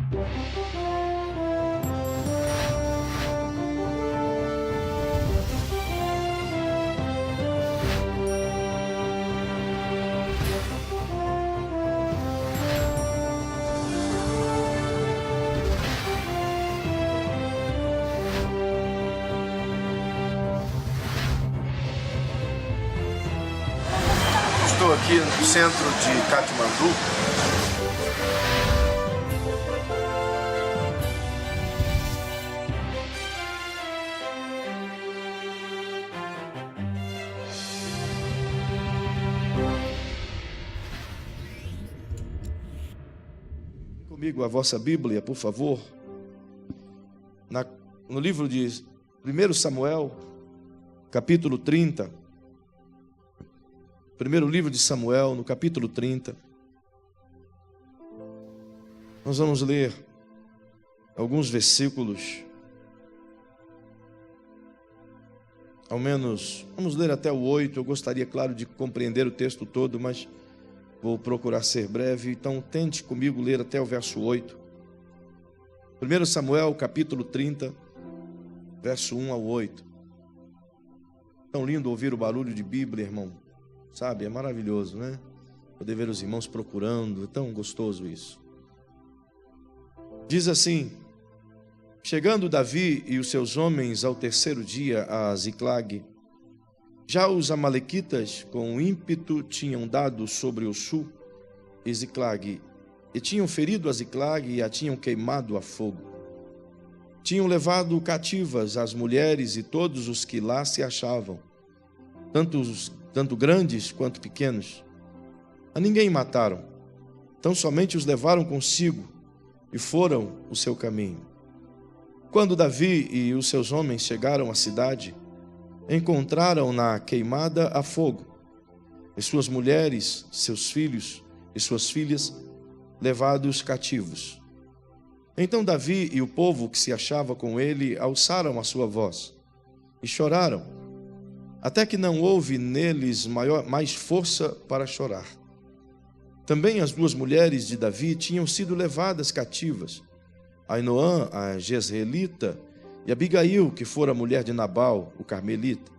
Estou aqui no centro de Katmandu. Comigo a vossa Bíblia, por favor, no livro de 1 Samuel, capítulo 30. Primeiro livro de Samuel, no capítulo 30. Nós vamos ler alguns versículos. Ao menos, vamos ler até o 8. Eu gostaria, claro, de compreender o texto todo, mas vou procurar ser breve. Então, tente comigo ler até o verso 8. 1 Samuel, capítulo 30, verso 1 ao 8. Tão lindo ouvir o barulho de Bíblia, irmão. Sabe, é maravilhoso, né? Poder ver os irmãos procurando, é tão gostoso isso. Diz assim: chegando Davi e os seus homens ao terceiro dia a Ziclag, já os amalequitas com ímpeto tinham dado sobre o sul e Ziclag, e tinham ferido a Ziclag e a tinham queimado a fogo. Tinham levado cativas as mulheres e todos os que lá se achavam, tanto grandes quanto pequenos. A ninguém mataram, tão somente os levaram consigo e foram o seu caminho. Quando Davi e os seus homens chegaram à cidade, encontraram-na queimada a fogo, e suas mulheres, seus filhos e suas filhas levados cativos. Então Davi e o povo que se achava com ele alçaram a sua voz e choraram, até que não houve neles mais força para chorar. Também as duas mulheres de Davi tinham sido levadas cativas, Ainoã, a Jezreelita, e Abigail, que fora mulher de Nabal, o carmelita.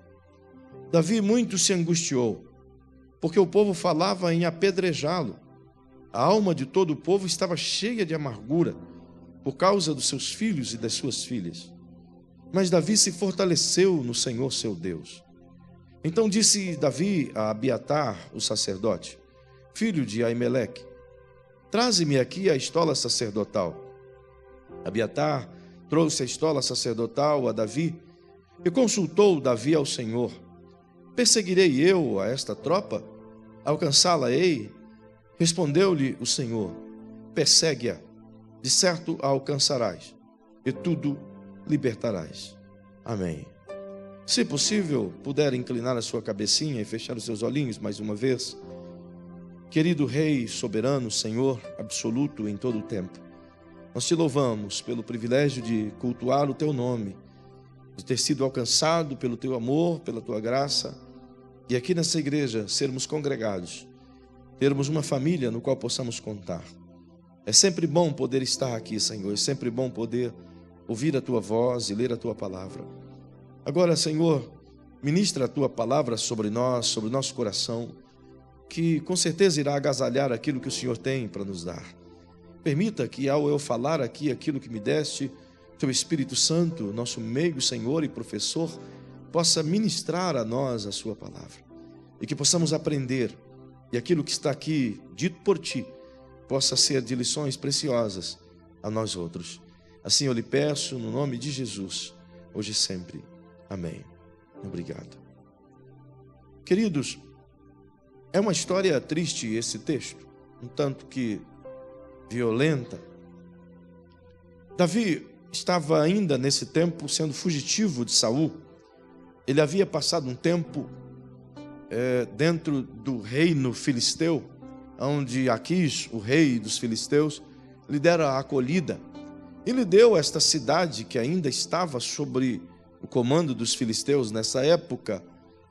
Davi muito se angustiou, porque o povo falava em apedrejá-lo. A alma de todo o povo estava cheia de amargura, por causa dos seus filhos e das suas filhas. Mas Davi se fortaleceu no Senhor seu Deus. Então disse Davi a Abiatar, o sacerdote, filho de Aimeleque: traze-me aqui a estola sacerdotal. Abiatar trouxe a estola sacerdotal a Davi e consultou Davi ao Senhor: perseguirei eu a esta tropa? Alcançá-la-ei? Respondeu-lhe o Senhor: persegue-a, de certo a alcançarás, e tudo libertarás. Amém. Se possível, puder inclinar a sua cabecinha e fechar os seus olhinhos mais uma vez. Querido Rei, soberano, Senhor, absoluto em todo o tempo, nós te louvamos pelo privilégio de cultuar o teu nome, de ter sido alcançado pelo teu amor, pela tua graça, e aqui nessa igreja sermos congregados, termos uma família no qual possamos contar. É sempre bom poder estar aqui, Senhor, é sempre bom poder ouvir a tua voz e ler a tua palavra. Agora, Senhor, ministra a tua palavra sobre nós, sobre o nosso coração, que com certeza irá agasalhar aquilo que o Senhor tem para nos dar. Permita que ao eu falar aqui aquilo que me deste, teu Espírito Santo, nosso meigo Senhor e professor, possa ministrar a nós a sua palavra. E que possamos aprender, e aquilo que está aqui dito por ti, possa ser de lições preciosas a nós outros. Assim eu lhe peço, no nome de Jesus, hoje e sempre. Amém. Obrigado. Queridos, é uma história triste esse texto, um tanto que violenta. Davi estava ainda nesse tempo sendo fugitivo de Saul. Ele havia passado um tempo dentro do reino filisteu, onde Aquis, o rei dos filisteus, lhe dera a acolhida. Ele deu esta cidade que ainda estava sobre o comando dos filisteus nessa época,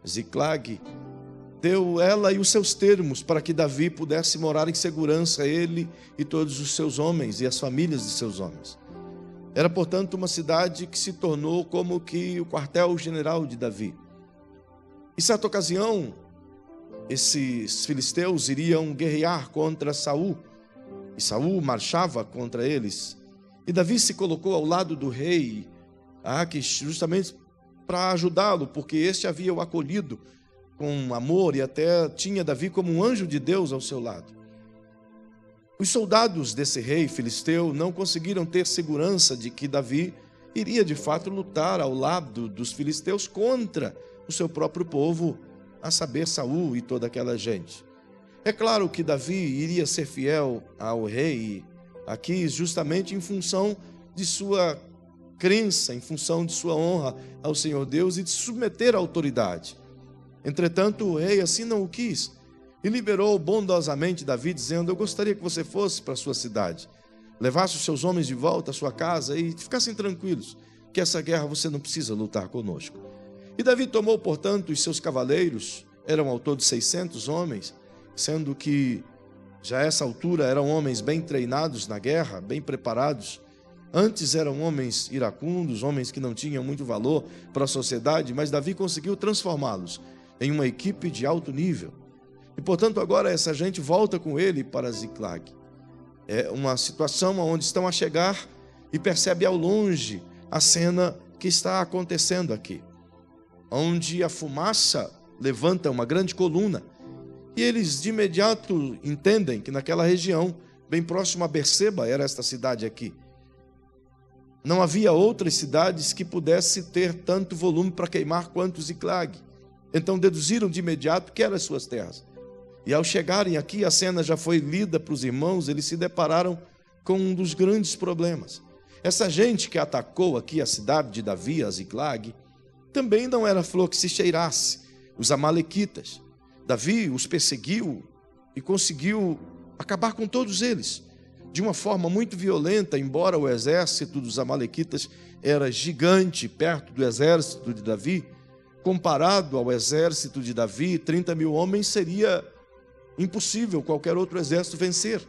Ziclag, deu ela e os seus termos para que Davi pudesse morar em segurança, ele e todos os seus homens e as famílias de seus homens. Era, portanto, uma cidade que se tornou como que o quartel-general de Davi. Em certa ocasião, esses filisteus iriam guerrear contra Saul, e Saul marchava contra eles. E Davi se colocou ao lado do rei Aquish, justamente para ajudá-lo, porque este havia o acolhido com amor e até tinha Davi como um anjo de Deus ao seu lado. Os soldados desse rei filisteu não conseguiram ter segurança de que Davi iria de fato lutar ao lado dos filisteus contra o seu próprio povo, a saber, Saul e toda aquela gente. É claro que Davi iria ser fiel ao rei aqui justamente em função de sua crença, em função de sua honra ao Senhor Deus e de submeter à autoridade. Entretanto, o rei assim não o quis e liberou bondosamente Davi, dizendo: eu gostaria que você fosse para a sua cidade, levasse os seus homens de volta à sua casa e ficassem tranquilos, que essa guerra você não precisa lutar conosco. E Davi tomou, portanto, os seus cavaleiros, eram ao todo 600 homens, sendo que já a essa altura eram homens bem treinados na guerra, bem preparados. Antes eram homens iracundos, homens que não tinham muito valor para a sociedade, mas Davi conseguiu transformá-los em uma equipe de alto nível. E, portanto, agora essa gente volta com ele para Ziclag. É uma situação onde estão a chegar e percebe ao longe a cena que está acontecendo aqui, onde a fumaça levanta uma grande coluna. E eles de imediato entendem que naquela região, bem próximo a Berseba, era esta cidade aqui, não havia outras cidades que pudesse ter tanto volume para queimar quanto Ziclag. Então deduziram de imediato que eram as suas terras. E ao chegarem aqui, a cena já foi lida para os irmãos, eles se depararam com um dos grandes problemas. Essa gente que atacou aqui a cidade de Davi, a Ziclag, também não era flor que se cheirasse, os amalequitas. Davi os perseguiu e conseguiu acabar com todos eles, de uma forma muito violenta, embora o exército dos amalequitas era gigante perto do exército de Davi. Comparado ao exército de Davi, 30 mil homens seria impossível qualquer outro exército vencer.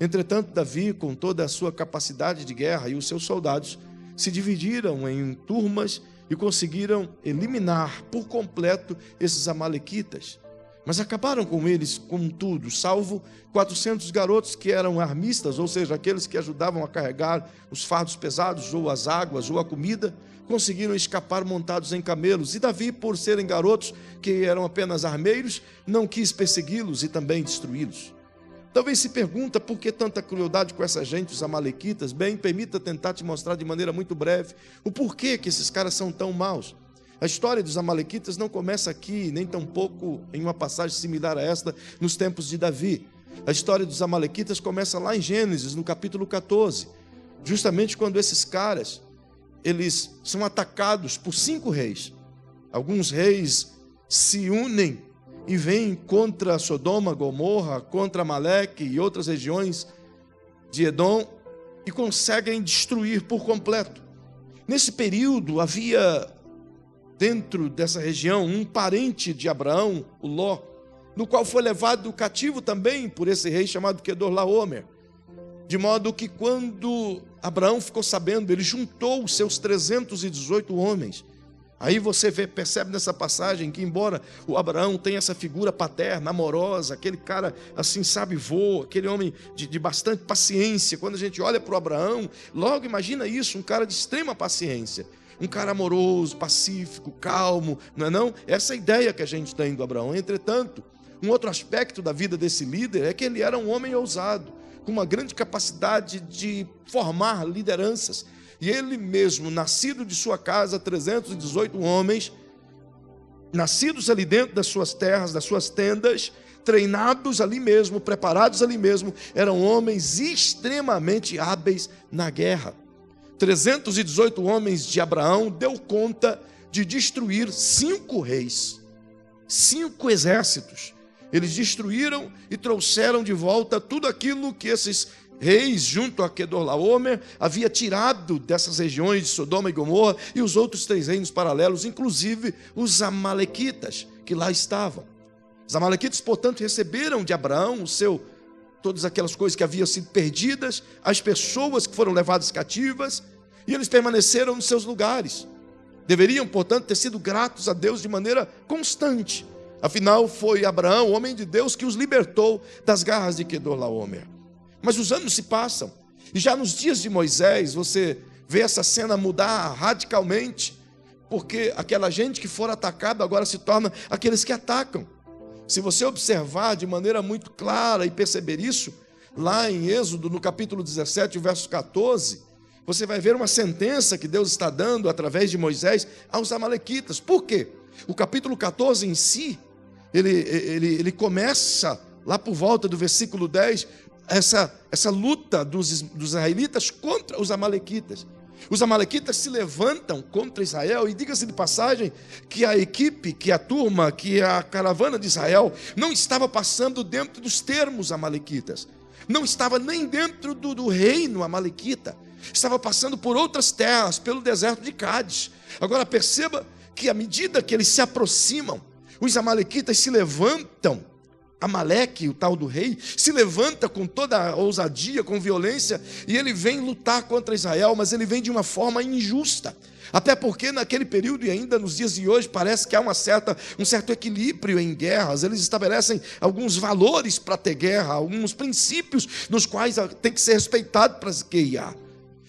Entretanto, Davi, com toda a sua capacidade de guerra e os seus soldados, se dividiram em turmas e conseguiram eliminar por completo esses amalequitas. Mas acabaram com eles com tudo, salvo 400 garotos que eram armistas, ou seja, aqueles que ajudavam a carregar os fardos pesados, ou as águas, ou a comida, conseguiram escapar montados em camelos. E Davi, por serem garotos que eram apenas armeiros, não quis persegui-los e também destruí-los. Talvez se pergunta por que tanta crueldade com essa gente, os amalequitas. Bem, permita tentar te mostrar de maneira muito breve o porquê que esses caras são tão maus. A história dos amalequitas não começa aqui, nem tampouco em uma passagem similar a esta, nos tempos de Davi. A história dos amalequitas começa lá em Gênesis, no capítulo 14, justamente quando esses caras, eles são atacados por 5 reis. Alguns reis se unem e vêm contra Sodoma, Gomorra, contra Amaleque e outras regiões de Edom e conseguem destruir por completo. Nesse período havia dentro dessa região um parente de Abraão, o Ló, no qual foi levado cativo também por esse rei chamado Quedorlaomer. De modo que quando Abraão ficou sabendo, ele juntou os seus 318 homens. Aí você percebe nessa passagem que, embora o Abraão tenha essa figura paterna, amorosa, aquele cara assim, sabe, voa, aquele homem de bastante paciência, quando a gente olha para o Abraão, logo imagina isso, um cara de extrema paciência, um cara amoroso, pacífico, calmo, não é não? Essa é a ideia que a gente tem do Abraão. Entretanto, um outro aspecto da vida desse líder é que ele era um homem ousado, com uma grande capacidade de formar lideranças. E ele mesmo, nascido de sua casa, 318 homens, nascidos ali dentro das suas terras, das suas tendas, treinados ali mesmo, preparados ali mesmo, eram homens extremamente hábeis na guerra. 318 homens de Abraão deu conta de destruir 5 reis, 5 exércitos. Eles destruíram e trouxeram de volta tudo aquilo que esses reis, junto a Quedorlaomer, havia tirado dessas regiões de Sodoma e Gomorra e os outros 3 reinos paralelos, inclusive os amalequitas que lá estavam. Os amalequitas, portanto, receberam de Abraão todas aquelas coisas que haviam sido perdidas, as pessoas que foram levadas cativas, e eles permaneceram nos seus lugares. Deveriam, portanto, ter sido gratos a Deus de maneira constante. Afinal, foi Abraão, homem de Deus, que os libertou das garras de Quedorlaomer. Mas os anos se passam, e já nos dias de Moisés, você vê essa cena mudar radicalmente, porque aquela gente que for atacada agora se torna aqueles que atacam. Se você observar de maneira muito clara e perceber isso, lá em Êxodo, no capítulo 17, verso 14, você vai ver uma sentença que Deus está dando através de Moisés aos amalequitas. Por quê? O capítulo 14 em si, ele começa lá por volta do versículo 10, essa luta dos israelitas contra os amalequitas. Os amalequitas se levantam contra Israel, e diga-se de passagem que a equipe, que a turma, que a caravana de Israel não estava passando dentro dos termos amalequitas, não estava nem dentro do reino amalequita, estava passando por outras terras, pelo deserto de Cádiz. Agora perceba que à medida que eles se aproximam, os amalequitas se levantam. Amaleque, o tal do rei, se levanta com toda a ousadia, com violência, e ele vem lutar contra Israel, mas ele vem de uma forma injusta. Até porque naquele período e ainda nos dias de hoje parece que há um certo equilíbrio em guerras. Eles estabelecem alguns valores para ter guerra, alguns princípios nos quais tem que ser respeitado para guerrear.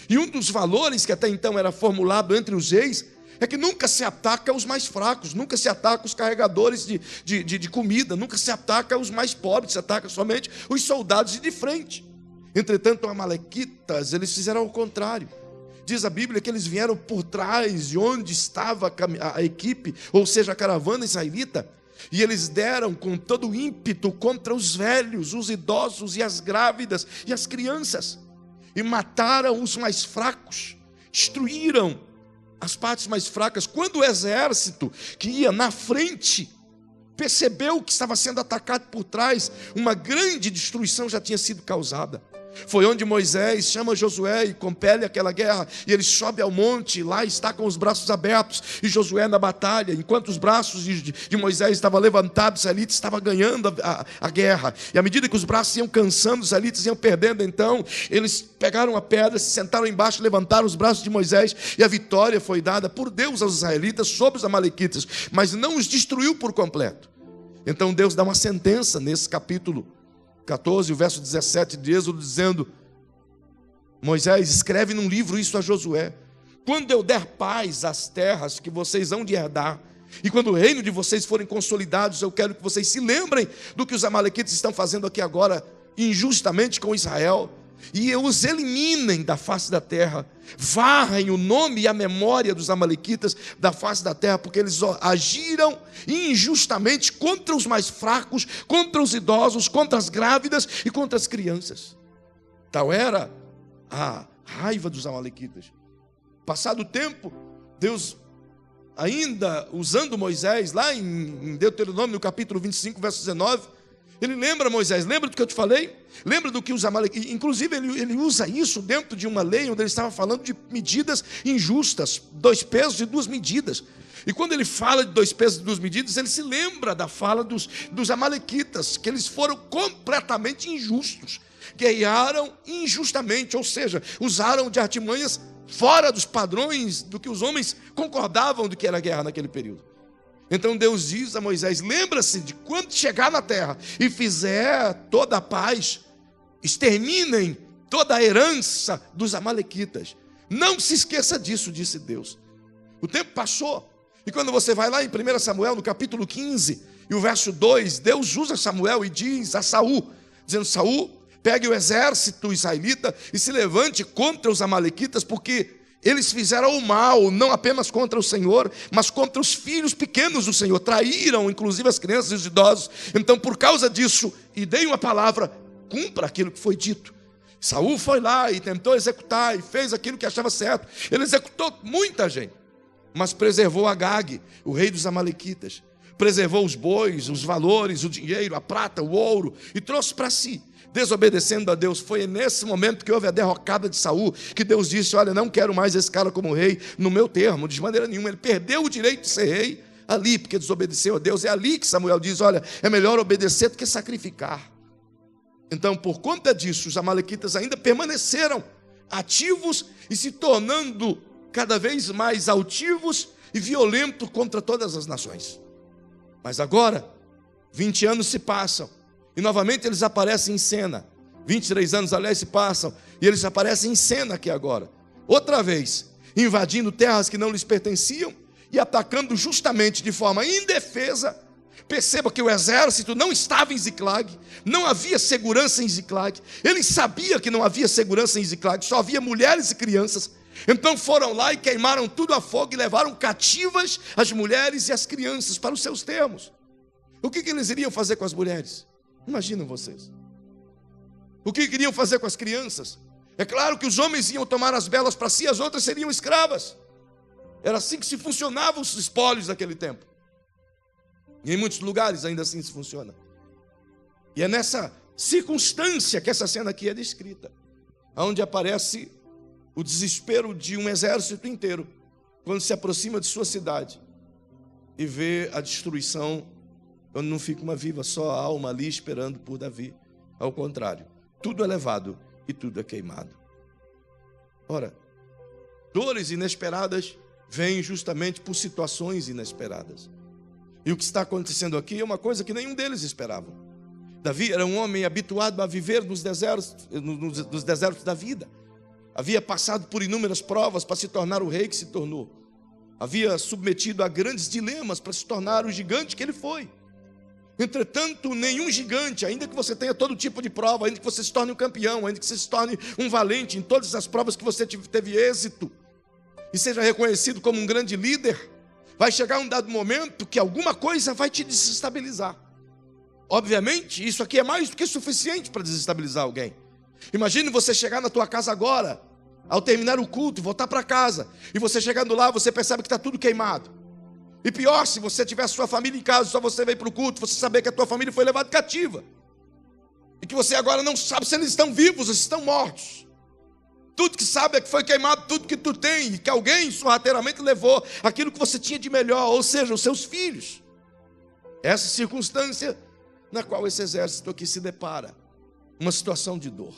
E um dos valores que até então era formulado entre os reis é que nunca se ataca os mais fracos, nunca se ataca os carregadores de comida, nunca se ataca os mais pobres, se ataca somente os soldados de frente. Entretanto, os amalequitas, eles fizeram ao contrário. Diz a Bíblia que eles vieram por trás de onde estava a equipe, ou seja, a caravana israelita, e eles deram com todo o ímpeto contra os velhos, os idosos e as grávidas e as crianças, e mataram os mais fracos, destruíram as partes mais fracas. Quando o exército que ia na frente percebeu que estava sendo atacado por trás, uma grande destruição já tinha sido causada. Foi onde Moisés chama Josué e compele aquela guerra, e ele sobe ao monte, e lá está com os braços abertos, e Josué na batalha, enquanto os braços de Moisés estavam levantados, os israelitas estavam ganhando a guerra, e à medida que os braços iam cansando, os israelitas iam perdendo. Então eles pegaram a pedra, se sentaram embaixo, levantaram os braços de Moisés, e a vitória foi dada por Deus aos israelitas sobre os amalequitas, mas não os destruiu por completo. Então Deus dá uma sentença nesse capítulo 14, o verso 17 de Êxodo, dizendo: Moisés, escreve num livro isso a Josué: quando eu der paz às terras que vocês hão de herdar, e quando o reino de vocês forem consolidados, eu quero que vocês se lembrem do que os amalequitas estão fazendo aqui agora, injustamente com Israel, e os eliminem da face da terra, varrem o nome e a memória dos amalequitas da face da terra, porque eles agiram injustamente contra os mais fracos, contra os idosos, contra as grávidas e contra as crianças. Tal era a raiva dos amalequitas. Passado o tempo, Deus, ainda usando Moisés, lá em Deuteronômio, no capítulo 25, verso 19, ele lembra Moisés, lembra do que eu te falei? Lembra do que os amalequitas, inclusive ele usa isso dentro de uma lei onde ele estava falando de medidas injustas, 2 pesos e 2 medidas. E quando ele fala de 2 pesos e 2 medidas, ele se lembra da fala dos amalequitas, que eles foram completamente injustos, guerrearam injustamente, ou seja, usaram de artimanhas fora dos padrões do que os homens concordavam do que era guerra naquele período. Então Deus diz a Moisés: lembra-se de quando chegar na terra e fizer toda a paz, exterminem toda a herança dos amalequitas. Não se esqueça disso, disse Deus. O tempo passou, e quando você vai lá em 1 Samuel, no capítulo 15, e o verso 2, Deus usa Samuel e diz a Saul, dizendo: Saul, pegue o exército israelita e se levante contra os amalequitas, porque eles fizeram o mal, não apenas contra o Senhor, mas contra os filhos pequenos do Senhor. Traíram, inclusive, as crianças e os idosos. Então, por causa disso, e dei uma palavra, cumpra aquilo que foi dito. Saul foi lá e tentou executar, e fez aquilo que achava certo. Ele executou muita gente, mas preservou Agag, o rei dos amalequitas. Preservou os bois, os valores, o dinheiro, a prata, o ouro, e trouxe para si, desobedecendo a Deus. Foi nesse momento que houve a derrocada de Saul, que Deus disse: olha, não quero mais esse cara como rei no meu termo, de maneira nenhuma. Ele perdeu o direito de ser rei ali, porque desobedeceu a Deus. É ali que Samuel diz, olha, é melhor obedecer do que sacrificar. Então, por conta disso, os amalequitas ainda permaneceram ativos e se tornando cada vez mais altivos e violentos contra todas as nações. Mas agora, 20 anos se passam e novamente eles aparecem em cena. 23 anos, aliás, se passam e eles aparecem em cena aqui agora. Outra vez, invadindo terras que não lhes pertenciam e atacando justamente de forma indefesa. Perceba que o exército não estava em Ziclag, não havia segurança em Ziclag. Ele sabia que não havia segurança em Ziclag, só havia mulheres e crianças. Então foram lá e queimaram tudo a fogo e levaram cativas as mulheres e as crianças para os seus termos. O que eles iriam fazer com as mulheres? Imaginam vocês. O que queriam fazer com as crianças? É claro que os homens iam tomar as belas para si, as outras seriam escravas. Era assim que se funcionavam os espólios naquele tempo. E em muitos lugares ainda assim se funciona. E é nessa circunstância que essa cena aqui é descrita, onde aparece o desespero de um exército inteiro, quando se aproxima de sua cidade e vê a destruição, quando não fica uma viva só a alma ali esperando por Davi. Ao contrário, tudo é levado e tudo é queimado. Ora, dores inesperadas vêm justamente por situações inesperadas. E o que está acontecendo aqui é uma coisa que nenhum deles esperava. Davi era um homem habituado a viver nos desertos da vida. Havia passado por inúmeras provas para se tornar o rei que se tornou. Havia submetido a grandes dilemas para se tornar o gigante que ele foi. Entretanto, nenhum gigante, ainda que você tenha todo tipo de prova, ainda que você se torne um campeão, ainda que você se torne um valente em todas as provas que você teve êxito, e seja reconhecido como um grande líder, vai chegar um dado momento que alguma coisa vai te desestabilizar. Obviamente, isso aqui é mais do que suficiente para desestabilizar alguém. Imagine você chegar na tua casa agora, ao terminar o culto, voltar para casa, e você chegando lá, você percebe que está tudo queimado. E pior, se você tivesse sua família em casa, só você veio para o culto, você saber que a tua família foi levada cativa. E que você agora não sabe se eles estão vivos ou se estão mortos. Tudo que sabe é que foi queimado tudo que tu tem, e que alguém sorrateiramente levou aquilo que você tinha de melhor, ou seja, os seus filhos. Essa circunstância na qual esse exército aqui se depara, uma situação de dor.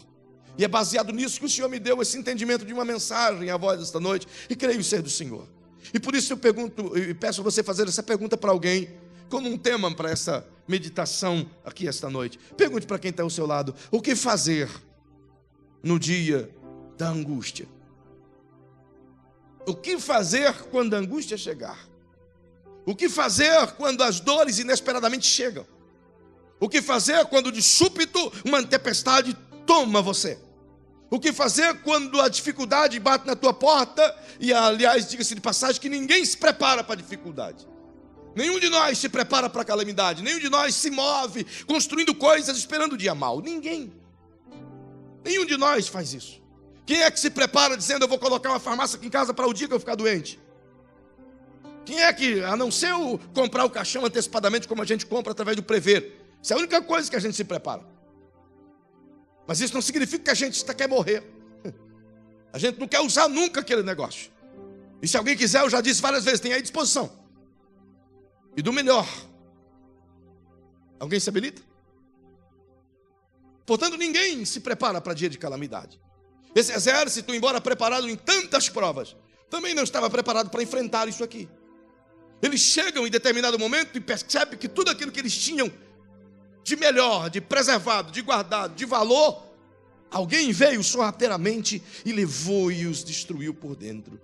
E é baseado nisso que o Senhor me deu esse entendimento de uma mensagem à voz desta noite, e creio ser do Senhor. E por isso eu pergunto, e peço a você fazer essa pergunta para alguém, como um tema para essa meditação aqui esta noite. Pergunte para quem está ao seu lado, o que fazer no dia da angústia? O que fazer quando a angústia chegar? O que fazer quando as dores inesperadamente chegam? O que fazer quando de súbito uma tempestade toma você? O que fazer quando a dificuldade bate na tua porta? E aliás, diga-se de passagem que ninguém se prepara para a dificuldade. Nenhum de nós se prepara para a calamidade. Nenhum de nós se move construindo coisas esperando o dia mau. Ninguém. Nenhum de nós faz isso. Quem é que se prepara dizendo, eu vou colocar uma farmácia aqui em casa para o dia que eu ficar doente? Quem é que, a não ser comprar o caixão antecipadamente como a gente compra através do Prever? Isso é a única coisa que a gente se prepara. Mas isso não significa que a gente quer morrer. A gente não quer usar nunca aquele negócio. E se alguém quiser, eu já disse várias vezes, tem aí à disposição. E do melhor. Alguém se habilita? Portanto, ninguém se prepara para dia de calamidade. Esse exército, embora preparado em tantas provas, também não estava preparado para enfrentar isso aqui. Eles chegam em determinado momento e percebem que tudo aquilo que eles tinham de melhor, de preservado, de guardado, de valor, alguém veio sorrateiramente e levou e os destruiu por dentro.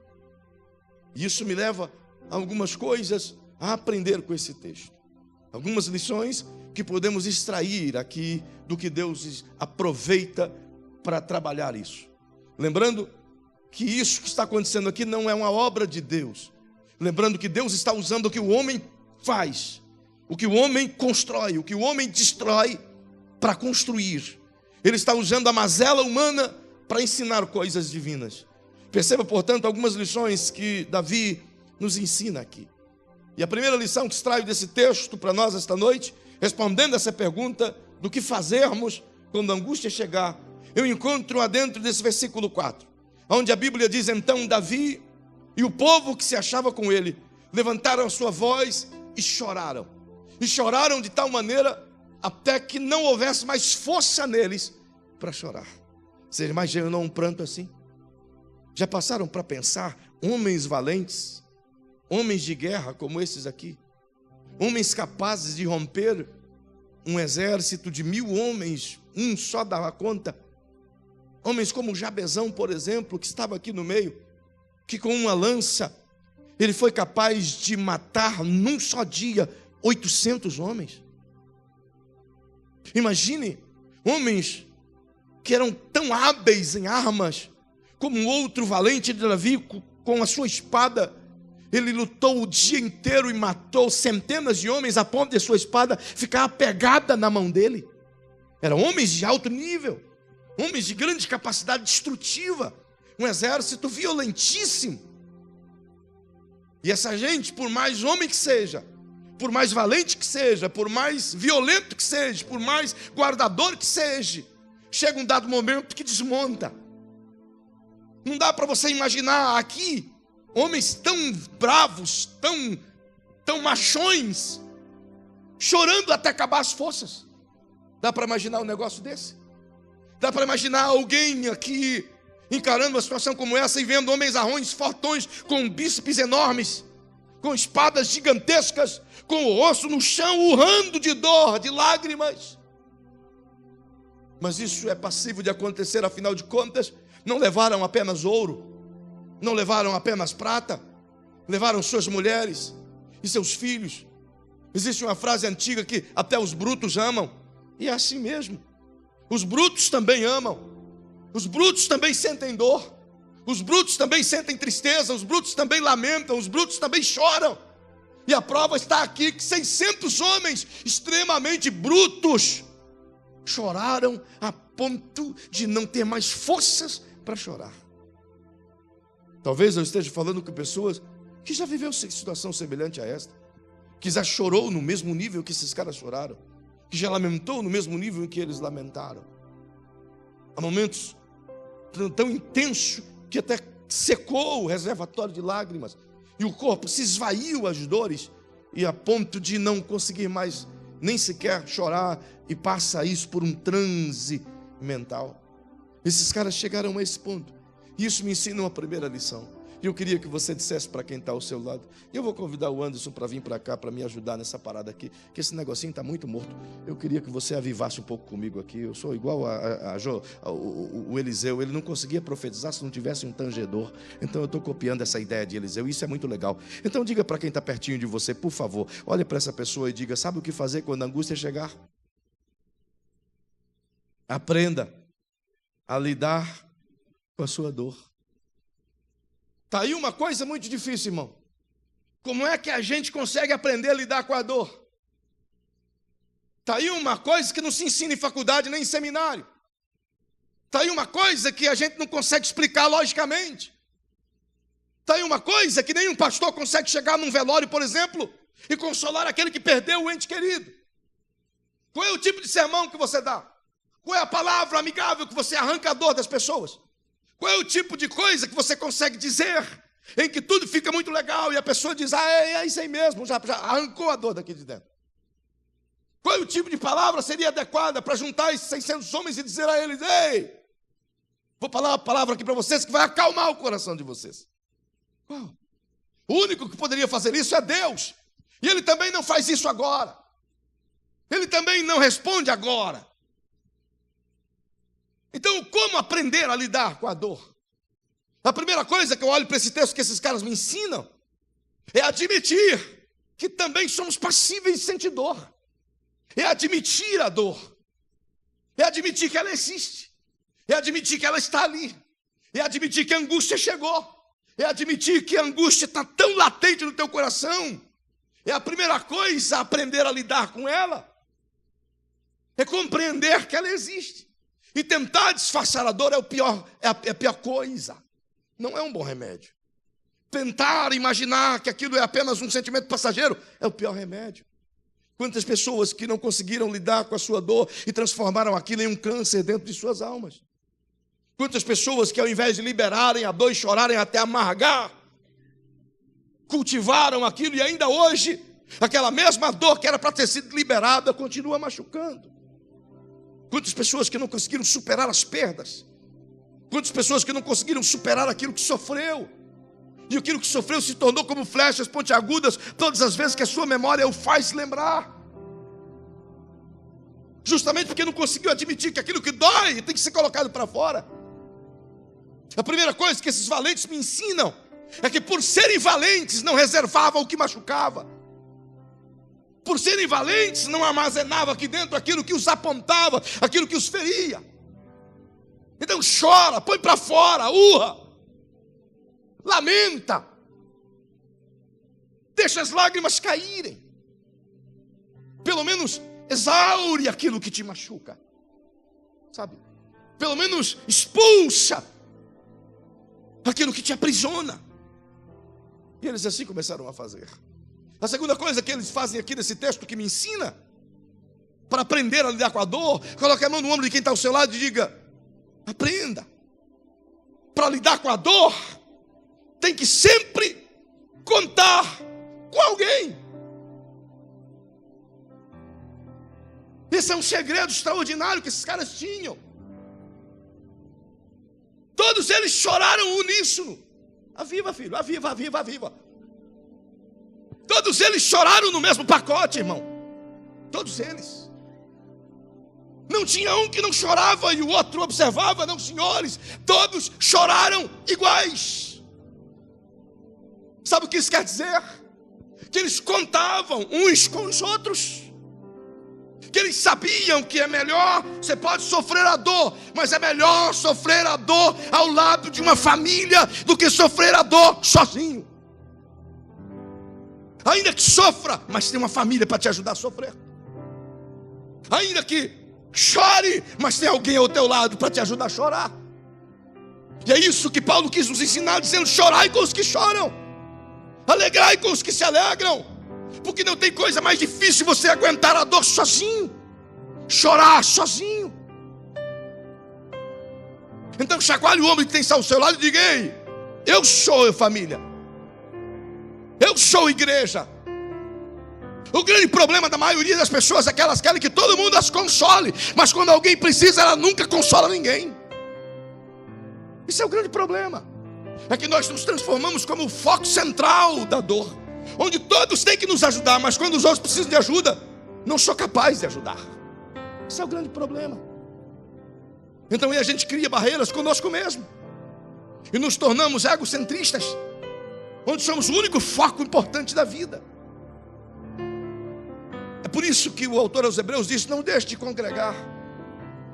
E isso me leva a algumas coisas a aprender com esse texto. Algumas lições que podemos extrair aqui do que Deus aproveita para trabalhar isso. Lembrando que isso que está acontecendo aqui não é uma obra de Deus. Lembrando que Deus está usando o que o homem faz, o que o homem constrói, o que o homem destrói para construir. Ele está usando a mazela humana para ensinar coisas divinas. Perceba, portanto, algumas lições que Davi nos ensina aqui. E a primeira lição que extraio desse texto para nós esta noite, respondendo essa pergunta do que fazermos quando a angústia chegar, eu encontro adentro desse versículo 4, onde a Bíblia diz, então Davi e o povo que se achava com ele levantaram a sua voz e choraram. E choraram de tal maneira até que não houvesse mais força neles para chorar. Vocês imaginam um pranto assim? Já passaram para pensar homens valentes, homens de guerra como esses aqui, homens capazes de romper um exército de 1000 homens, um só dava conta? Homens como Jabezão, por exemplo, que estava aqui no meio, que com uma lança, ele foi capaz de matar num só dia 800 homens. Imagine, homens que eram tão hábeis em armas, como um outro valente de Davi, com a sua espada, ele lutou o dia inteiro e matou centenas de homens, a ponto de sua espada ficar pegada na mão dele. Eram homens de alto nível, homens de grande capacidade destrutiva, um exército violentíssimo. E essa gente, por mais homem que seja, por mais valente que seja, por mais violento que seja, por mais guardador que seja, chega um dado momento que desmonta. Não dá para você imaginar aqui homens tão bravos, tão machões, chorando até acabar as forças. Dá para imaginar um negócio desse? Dá para imaginar alguém aqui encarando uma situação como essa e vendo homens arrões fortões, com bíceps enormes, com espadas gigantescas, com o osso no chão, urrando de dor, de lágrimas? Mas isso é passível de acontecer, afinal de contas, não levaram apenas ouro, não levaram apenas prata, levaram suas mulheres e seus filhos. Existe uma frase antiga que até os brutos amam, e é assim mesmo. Os brutos também amam, os brutos também sentem dor, os brutos também sentem tristeza, os brutos também lamentam, os brutos também choram. E a prova está aqui que 600 homens extremamente brutos choraram a ponto de não ter mais forças para chorar. Talvez eu esteja falando com pessoas que já viveu situação semelhante a esta, que já chorou no mesmo nível que esses caras choraram, que já lamentou no mesmo nível em que eles lamentaram. Há momentos tão intensos que até secou o reservatório de lágrimas e o corpo se esvaiu as dores, e a ponto de não conseguir mais nem sequer chorar, e passa isso por um transe mental. Esses caras chegaram a esse ponto, e isso me ensina uma primeira lição. E eu queria que você dissesse para quem está ao seu lado. Eu vou convidar o Anderson para vir para cá, para me ajudar nessa parada aqui, que esse negocinho está muito morto. Eu queria que você avivasse um pouco comigo aqui. Eu sou igual o Eliseu, ele não conseguia profetizar se não tivesse um tangedor. Então eu estou copiando essa ideia de Eliseu, e isso é muito legal. Então diga para quem está pertinho de você, por favor, olhe para essa pessoa e diga: sabe o que fazer quando a angústia chegar? Aprenda a lidar com a sua dor. Está aí uma coisa muito difícil, irmão. Como é que a gente consegue aprender a lidar com a dor? Está aí uma coisa que não se ensina em faculdade nem em seminário. Está aí uma coisa que a gente não consegue explicar logicamente. Está aí uma coisa que nenhum pastor consegue chegar num velório, por exemplo, e consolar aquele que perdeu o ente querido. Qual é o tipo de sermão que você dá? Qual é a palavra amigável que você arranca a dor das pessoas? Qual é o tipo de coisa que você consegue dizer em que tudo fica muito legal e a pessoa diz: ah, é isso aí mesmo, já arrancou a dor daqui de dentro? Qual é o tipo de palavra seria adequada para juntar esses 600 homens e dizer a eles: ei, vou falar uma palavra aqui para vocês que vai acalmar o coração de vocês? Qual? O único que poderia fazer isso é Deus, e Ele também não faz isso agora. Ele também não responde agora. Então, como aprender a lidar com a dor? A primeira coisa que eu olho para esse texto que esses caras me ensinam é admitir que também somos passíveis de sentir dor. É admitir a dor. É admitir que ela existe. É admitir que ela está ali. É admitir que a angústia chegou. É admitir que a angústia está tão latente no teu coração. É a primeira coisa a aprender a lidar com ela. É compreender que ela existe. E tentar disfarçar a dor é a pior coisa. Não é um bom remédio. Tentar imaginar que aquilo é apenas um sentimento passageiro é o pior remédio. Quantas pessoas que não conseguiram lidar com a sua dor e transformaram aquilo em um câncer dentro de suas almas. Quantas pessoas que ao invés de liberarem a dor e chorarem até amargar, cultivaram aquilo e ainda hoje Aquela mesma dor que era para ter sido liberada continua machucando. Quantas pessoas que não conseguiram superar as perdas? Quantas pessoas que não conseguiram superar aquilo que sofreu? E aquilo que sofreu se tornou como flechas pontiagudas todas as vezes que a sua memória o faz lembrar. Justamente porque não conseguiu admitir que aquilo que dói tem que ser colocado para fora. A primeira coisa que esses valentes me ensinam é que por serem valentes não reservavam o que machucava. Por serem valentes não armazenavam aqui dentro aquilo que os apontava, aquilo que os feria. Então chora, põe para fora, urra, lamenta, deixa as lágrimas caírem. Pelo menos exaure aquilo que te machuca, sabe? Pelo menos expulsa aquilo que te aprisiona. E eles assim começaram a fazer. A segunda coisa que eles fazem aqui nesse texto que me ensina, para aprender a lidar com a dor, coloque a mão no ombro de quem está ao seu lado e diga: aprenda. Para lidar com a dor, tem que sempre contar com alguém. Esse é um segredo extraordinário que esses caras tinham. Todos eles choraram uníssono. Aviva, filho, aviva, aviva, aviva. Todos eles choraram no mesmo pacote, irmão. Todos eles. Não tinha um que não chorava e o outro observava. Não, senhores, todos choraram iguais. Sabe o que isso quer dizer? Que eles contavam uns com os outros. Que eles sabiam que é melhor, você pode sofrer a dor, mas é melhor sofrer a dor ao lado de uma família do que sofrer a dor sozinho. Ainda que sofra, mas tem uma família para te ajudar a sofrer. Ainda que chore, mas tem alguém ao teu lado para te ajudar a chorar. E é isso que Paulo quis nos ensinar, dizendo: chorai com os que choram, alegrai com os que se alegram. Porque não tem coisa mais difícil você aguentar a dor sozinho, chorar sozinho. Então chacoalhe o homem que tem ao seu lado e diga: ei, eu sou família, eu sou igreja. O grande problema da maioria das pessoas é que elas querem que todo mundo as console, mas quando alguém precisa, ela nunca consola ninguém. Isso é o grande problema. É que nós nos transformamos como o foco central da dor, onde todos têm que nos ajudar, mas quando os outros precisam de ajuda, não sou capaz de ajudar. Esse é o grande problema. Então aí a gente cria barreiras conosco mesmo e nos tornamos egocentristas, onde somos o único foco importante da vida. É por isso que o autor aos Hebreus diz: não deixe de congregar,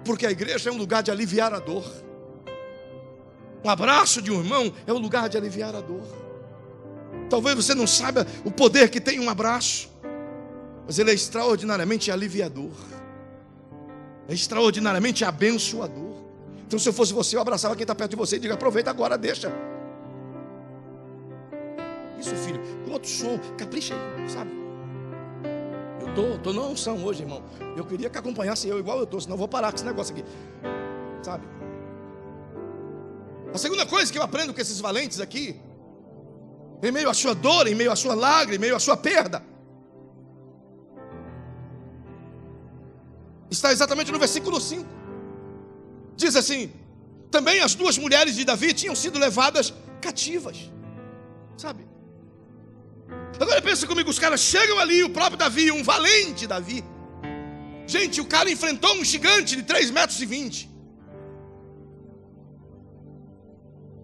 porque a igreja é um lugar de aliviar a dor. Um abraço de um irmão é um lugar de aliviar a dor. Talvez você não saiba o poder que tem um abraço, mas ele é extraordinariamente aliviador, é extraordinariamente abençoador. Então, se eu fosse você, eu abraçava quem está perto de você e diga: aproveita agora, deixa. Isso, filho, com outro som, capricha aí, sabe? Eu estou na unção hoje, irmão. Eu queria que acompanhasse eu igual eu estou, senão eu vou parar com esse negócio aqui, sabe? A segunda coisa que eu aprendo com esses valentes aqui, em meio à sua dor, em meio à sua lágrima, em meio à sua perda, está exatamente no versículo 5. Diz assim: também as duas mulheres de Davi tinham sido levadas cativas, sabe? Agora pensa comigo, os caras chegam ali, o próprio Davi, um valente Davi. Gente, o cara enfrentou um gigante de 3,20 metros.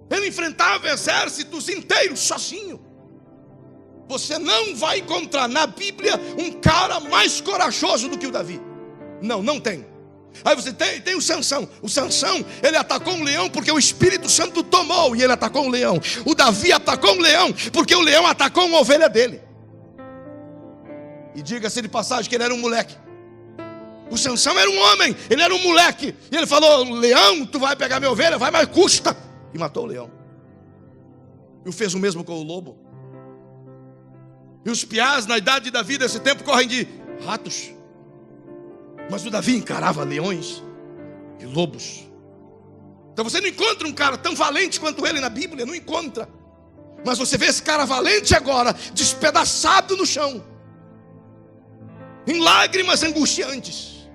Ele enfrentava exércitos inteiros sozinho. Você não vai encontrar na Bíblia um cara mais corajoso do que o Davi. Não, não tem. Aí você tem o Sansão. O Sansão, ele atacou um leão porque o Espírito Santo tomou e ele atacou um leão. O Davi atacou um leão porque o leão atacou uma ovelha dele. E diga-se de passagem que ele era um moleque. O Sansão era um homem, ele era um moleque. E ele falou: leão, tu vai pegar minha ovelha, vai, mas custa. E matou o leão. E fez o mesmo com o lobo. E os piás na idade de Davi desse tempo correm de ratos, mas o Davi encarava leões e lobos. Então você não encontra um cara tão valente quanto ele na Bíblia, não encontra. Mas você vê esse cara valente agora, despedaçado no chão, em lágrimas angustiantes.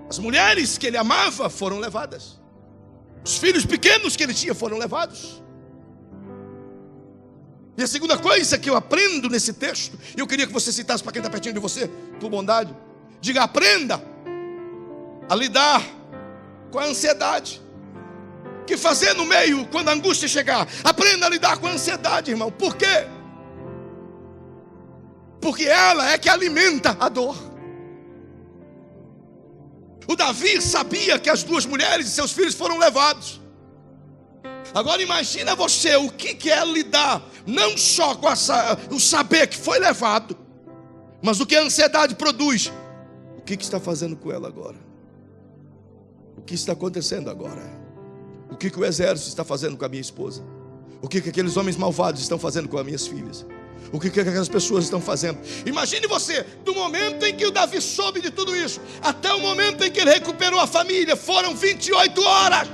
As mulheres que ele amava foram levadas. Os filhos pequenos que ele tinha foram levados. E a segunda coisa que eu aprendo nesse texto, e eu queria que você citasse para quem está pertinho de você, por bondade, diga: aprenda a lidar com a ansiedade. Que fazer no meio quando a angústia chegar? Aprenda a lidar com a ansiedade, irmão. Por quê? Porque ela é que alimenta a dor. O Davi sabia que as duas mulheres e seus filhos foram levados. Agora imagina você o que é lidar não só com o saber que foi levado, mas o que a ansiedade produz. O que está fazendo com ela agora? O que está acontecendo agora? O que o exército está fazendo com a minha esposa? O que aqueles homens malvados estão fazendo com as minhas filhas? O que aquelas pessoas estão fazendo? Imagine você, do momento em que o Davi soube de tudo isso, até o momento em que ele recuperou a família, foram 28 horas.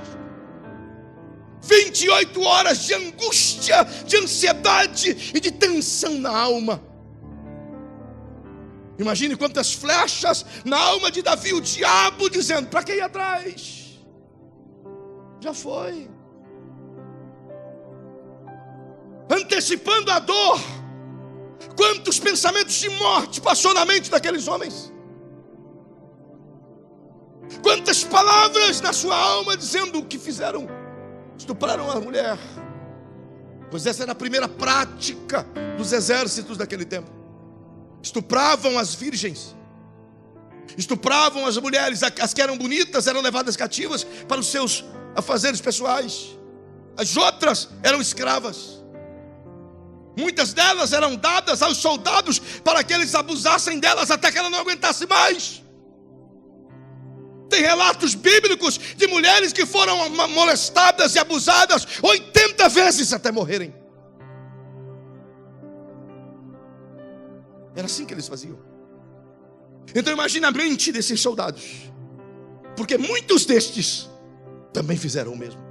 28 horas de angústia, de ansiedade e de tensão na alma. Imagine quantas flechas na alma de Davi, o diabo dizendo: para que ir atrás? Já foi. Antecipando a dor. Quantos pensamentos de morte passou na mente daqueles homens? Quantas palavras na sua alma dizendo o que fizeram? Estupraram a mulher. Pois essa era a primeira prática dos exércitos daquele tempo. Estupravam as virgens, estupravam as mulheres. As que eram bonitas eram levadas cativas para os seus afazeres pessoais. As outras eram escravas. Muitas delas eram dadas aos soldados para que eles abusassem delas até que ela não aguentasse mais. Tem relatos bíblicos de mulheres que foram molestadas e abusadas 80 vezes até morrerem. Era assim que eles faziam. Então imagine a mente desses soldados, porque muitos destes também fizeram o mesmo.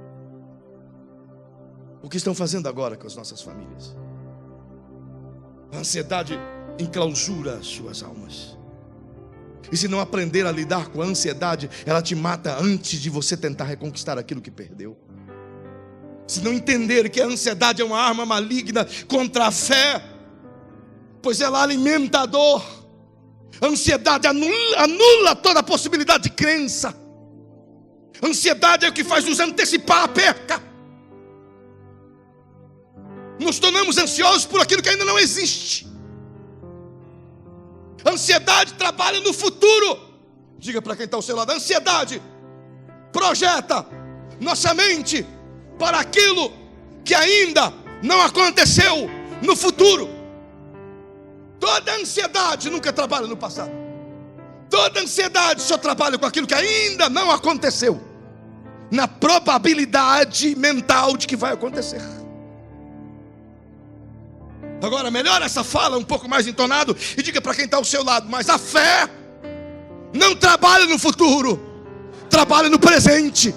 O que estão fazendo agora com as nossas famílias? A ansiedade enclausura as suas almas. E se não aprender a lidar com a ansiedade, ela te mata antes de você tentar reconquistar aquilo que perdeu. Se não entender que a ansiedade é uma arma maligna contra a fé, pois ela alimenta a dor. A ansiedade anula toda a possibilidade de crença. A ansiedade é o que faz nos antecipar a perca. Nos tornamos ansiosos por aquilo que ainda não existe. A ansiedade trabalha no futuro. Diga para quem está ao seu lado: a ansiedade projeta nossa mente para aquilo que ainda não aconteceu no futuro. Toda ansiedade nunca trabalha no passado. Toda ansiedade só trabalha com aquilo que ainda não aconteceu, na probabilidade mental de que vai acontecer. Agora melhora essa fala um pouco mais entonado e diga para quem está ao seu lado: mas a fé não trabalha no futuro, trabalha no presente.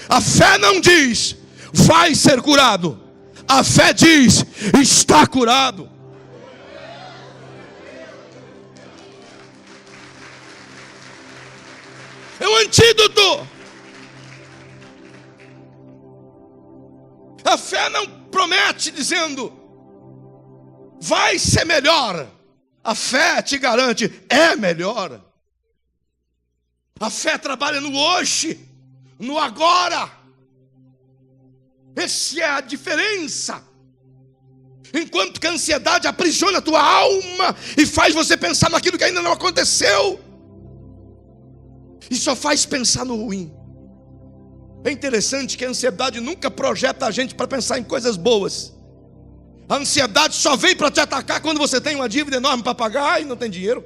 A fé não diz vai ser curado, a fé diz está curado. É um antídoto. A fé não promete dizendo vai ser melhor. A fé te garante é melhor. A fé trabalha no hoje, no agora. Essa é a diferença. Enquanto que a ansiedade aprisiona a tua alma e faz você pensar naquilo que ainda não aconteceu, e só faz pensar no ruim. É interessante que a ansiedade nunca projeta a gente para pensar em coisas boas. A ansiedade só vem para te atacar quando você tem uma dívida enorme para pagar e não tem dinheiro.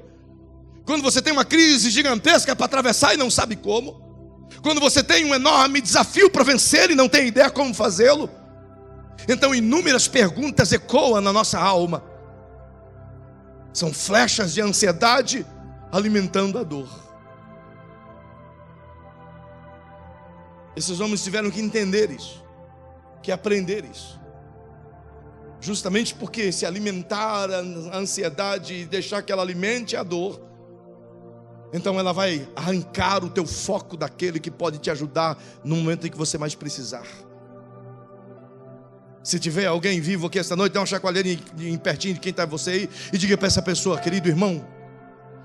Quando você tem uma crise gigantesca para atravessar e não sabe como. Quando você tem um enorme desafio para vencer e não tem ideia como fazê-lo. Então inúmeras perguntas ecoam na nossa alma. São flechas de ansiedade alimentando a dor. Esses homens tiveram que entender isso, que aprender isso. Justamente porque se alimentar a ansiedade e deixar que ela alimente a dor, então ela vai arrancar o teu foco daquele que pode te ajudar no momento em que você mais precisar. Se tiver alguém vivo aqui esta noite, dá uma chacoalheira em pertinho de quem está você aí e diga para essa pessoa: querido irmão,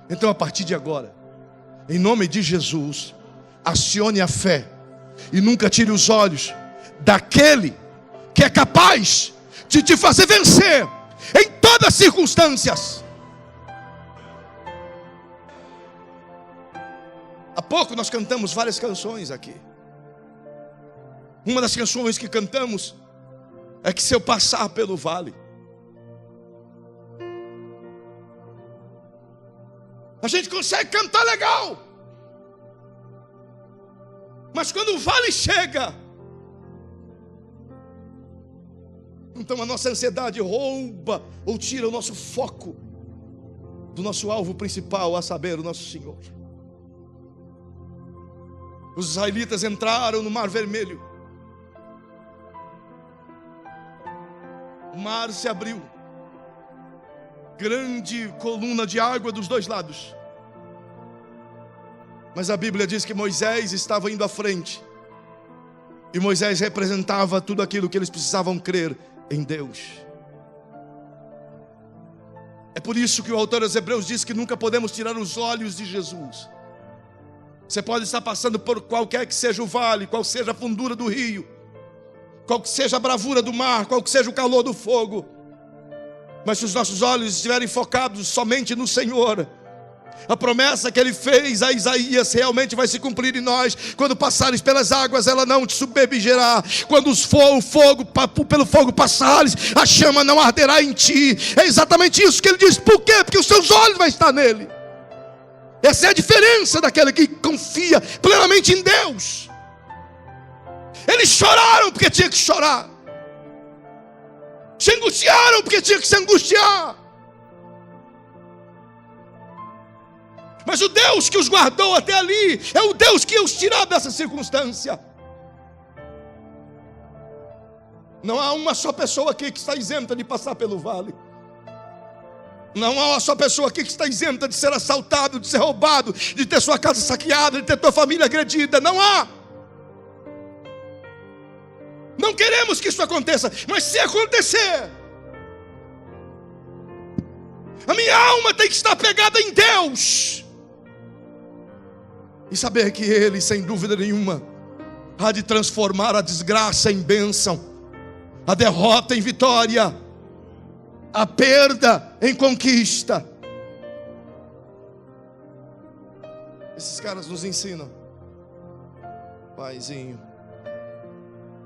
então a partir de agora, em nome de Jesus, acione a fé e nunca tire os olhos daquele que é capaz de te fazer vencer em todas as circunstâncias. Há pouco nós cantamos várias canções aqui. Uma das canções que cantamos é que se eu passar pelo vale, a gente consegue cantar legal, mas quando o vale chega, então a nossa ansiedade rouba ou tira o nosso foco do nosso alvo principal, a saber, o nosso Senhor. Os israelitas entraram no Mar Vermelho. O mar se abriu. Grande coluna de água dos dois lados. Mas a Bíblia diz que Moisés estava indo à frente. E Moisés representava tudo aquilo que eles precisavam crer em Deus. É por isso que o autor aos Hebreus diz que nunca podemos tirar os olhos de Jesus. Você pode estar passando por qualquer que seja o vale, qual seja a fundura do rio, qual que seja a bravura do mar, qual que seja o calor do fogo, mas se os nossos olhos estiverem focados somente no Senhor, a promessa que Ele fez a Isaías realmente vai se cumprir em nós. Quando passares pelas águas, ela não te submergirá. Quando pelo fogo passares, a chama não arderá em ti. É exatamente isso que Ele diz. Por quê? Porque os seus olhos vão estar nele. Essa é a diferença daquele que confia plenamente em Deus. Eles choraram porque tinha que chorar. Se angustiaram porque tinha que se angustiar. Mas o Deus que os guardou até ali é o Deus que os tirou dessa circunstância. Não há uma só pessoa aqui que está isenta de passar pelo vale. Não há uma só pessoa aqui que está isenta de ser assaltado, de ser roubado, de ter sua casa saqueada, de ter tua família agredida. Não há. Não queremos que isso aconteça, mas se acontecer, a minha alma tem que estar pegada em Deus e saber que Ele, sem dúvida nenhuma, há de transformar a desgraça em bênção, a derrota em vitória, a perda em conquista. Esses caras nos ensinam. Paizinho,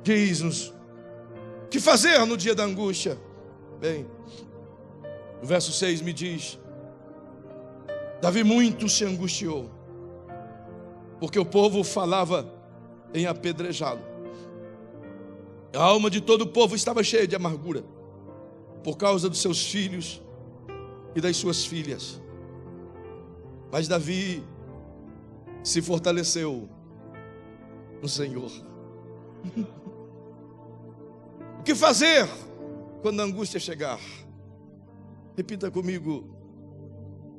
diz-nos o que fazer no dia da angústia. Bem, o verso 6 me diz: Davi muito se angustiou, porque o povo falava em apedrejá-lo. A alma de todo o povo estava cheia de amargura, por causa dos seus filhos e das suas filhas. Mas Davi se fortaleceu no Senhor. O que fazer quando a angústia chegar? Repita comigo: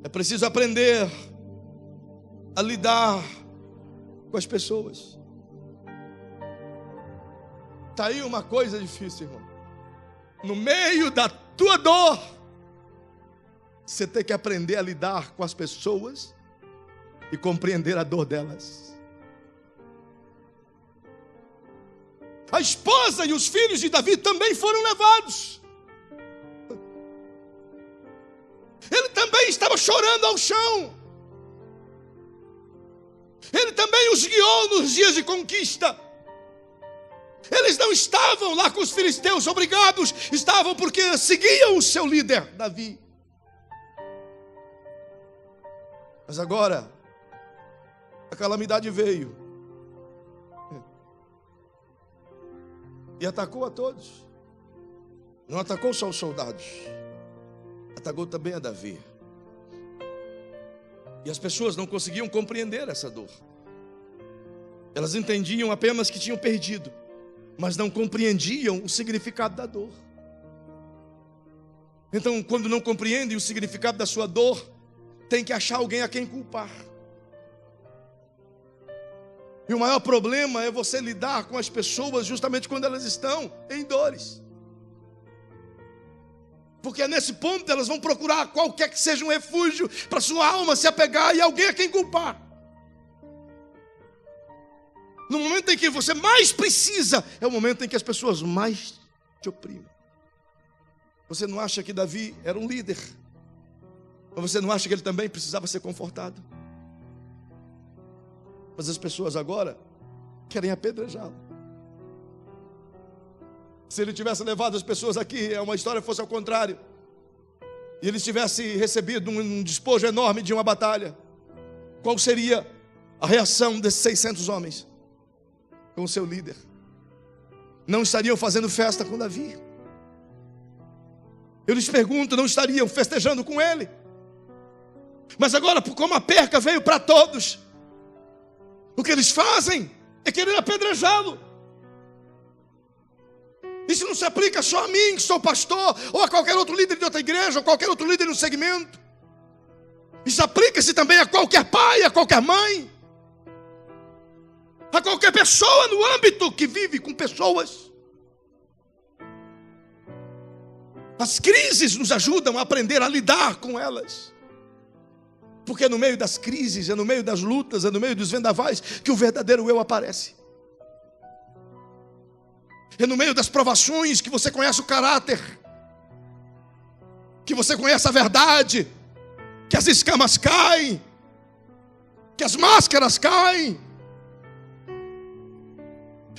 é preciso aprender a lidar com as pessoas. Está aí uma coisa difícil, irmão. No meio da tua dor, você tem que aprender a lidar com as pessoas e compreender a dor delas. A esposa e os filhos de Davi também foram levados. Ele também estava chorando ao chão. Ele também os guiou nos dias de conquista. Eles não estavam lá com os filisteus obrigados, estavam porque seguiam o seu líder, Davi. Mas agora, a calamidade veio e atacou a todos. Não atacou só os soldados, atacou também a Davi. E as pessoas não conseguiam compreender essa dor. Elas entendiam apenas que tinham perdido, mas não compreendiam o significado da dor. Então, quando não compreendem o significado da sua dor, tem que achar alguém a quem culpar. E o maior problema é você lidar com as pessoas justamente quando elas estão em dores. Porque é nesse ponto elas vão procurar qualquer que seja um refúgio para sua alma se apegar e alguém a quem culpar. No momento em que você mais precisa, é o momento em que as pessoas mais te oprimem. Você não acha que Davi era um líder? Mas você não acha que ele também precisava ser confortado? Mas as pessoas agora querem apedrejá-lo. Se ele tivesse levado as pessoas aqui, uma história fosse ao contrário, e ele tivesse recebido um despojo enorme de uma batalha, qual seria a reação desses 600 homens com o seu líder? Não estariam fazendo festa com Davi? Eu lhes pergunto, não estariam festejando com ele? Mas agora, como a perca veio para todos, o que eles fazem é querer apedrejá-lo. Isso não se aplica só a mim, que sou pastor, ou a qualquer outro líder de outra igreja, ou qualquer outro líder no segmento. Isso aplica-se também a qualquer pai, a qualquer mãe, a qualquer pessoa no âmbito que vive com pessoas. As crises nos ajudam a aprender a lidar com elas. Porque é no meio das crises, é no meio das lutas, é no meio dos vendavais que o verdadeiro eu aparece. É no meio das provações que você conhece o caráter, que você conhece a verdade, que as escamas caem, que as máscaras caem.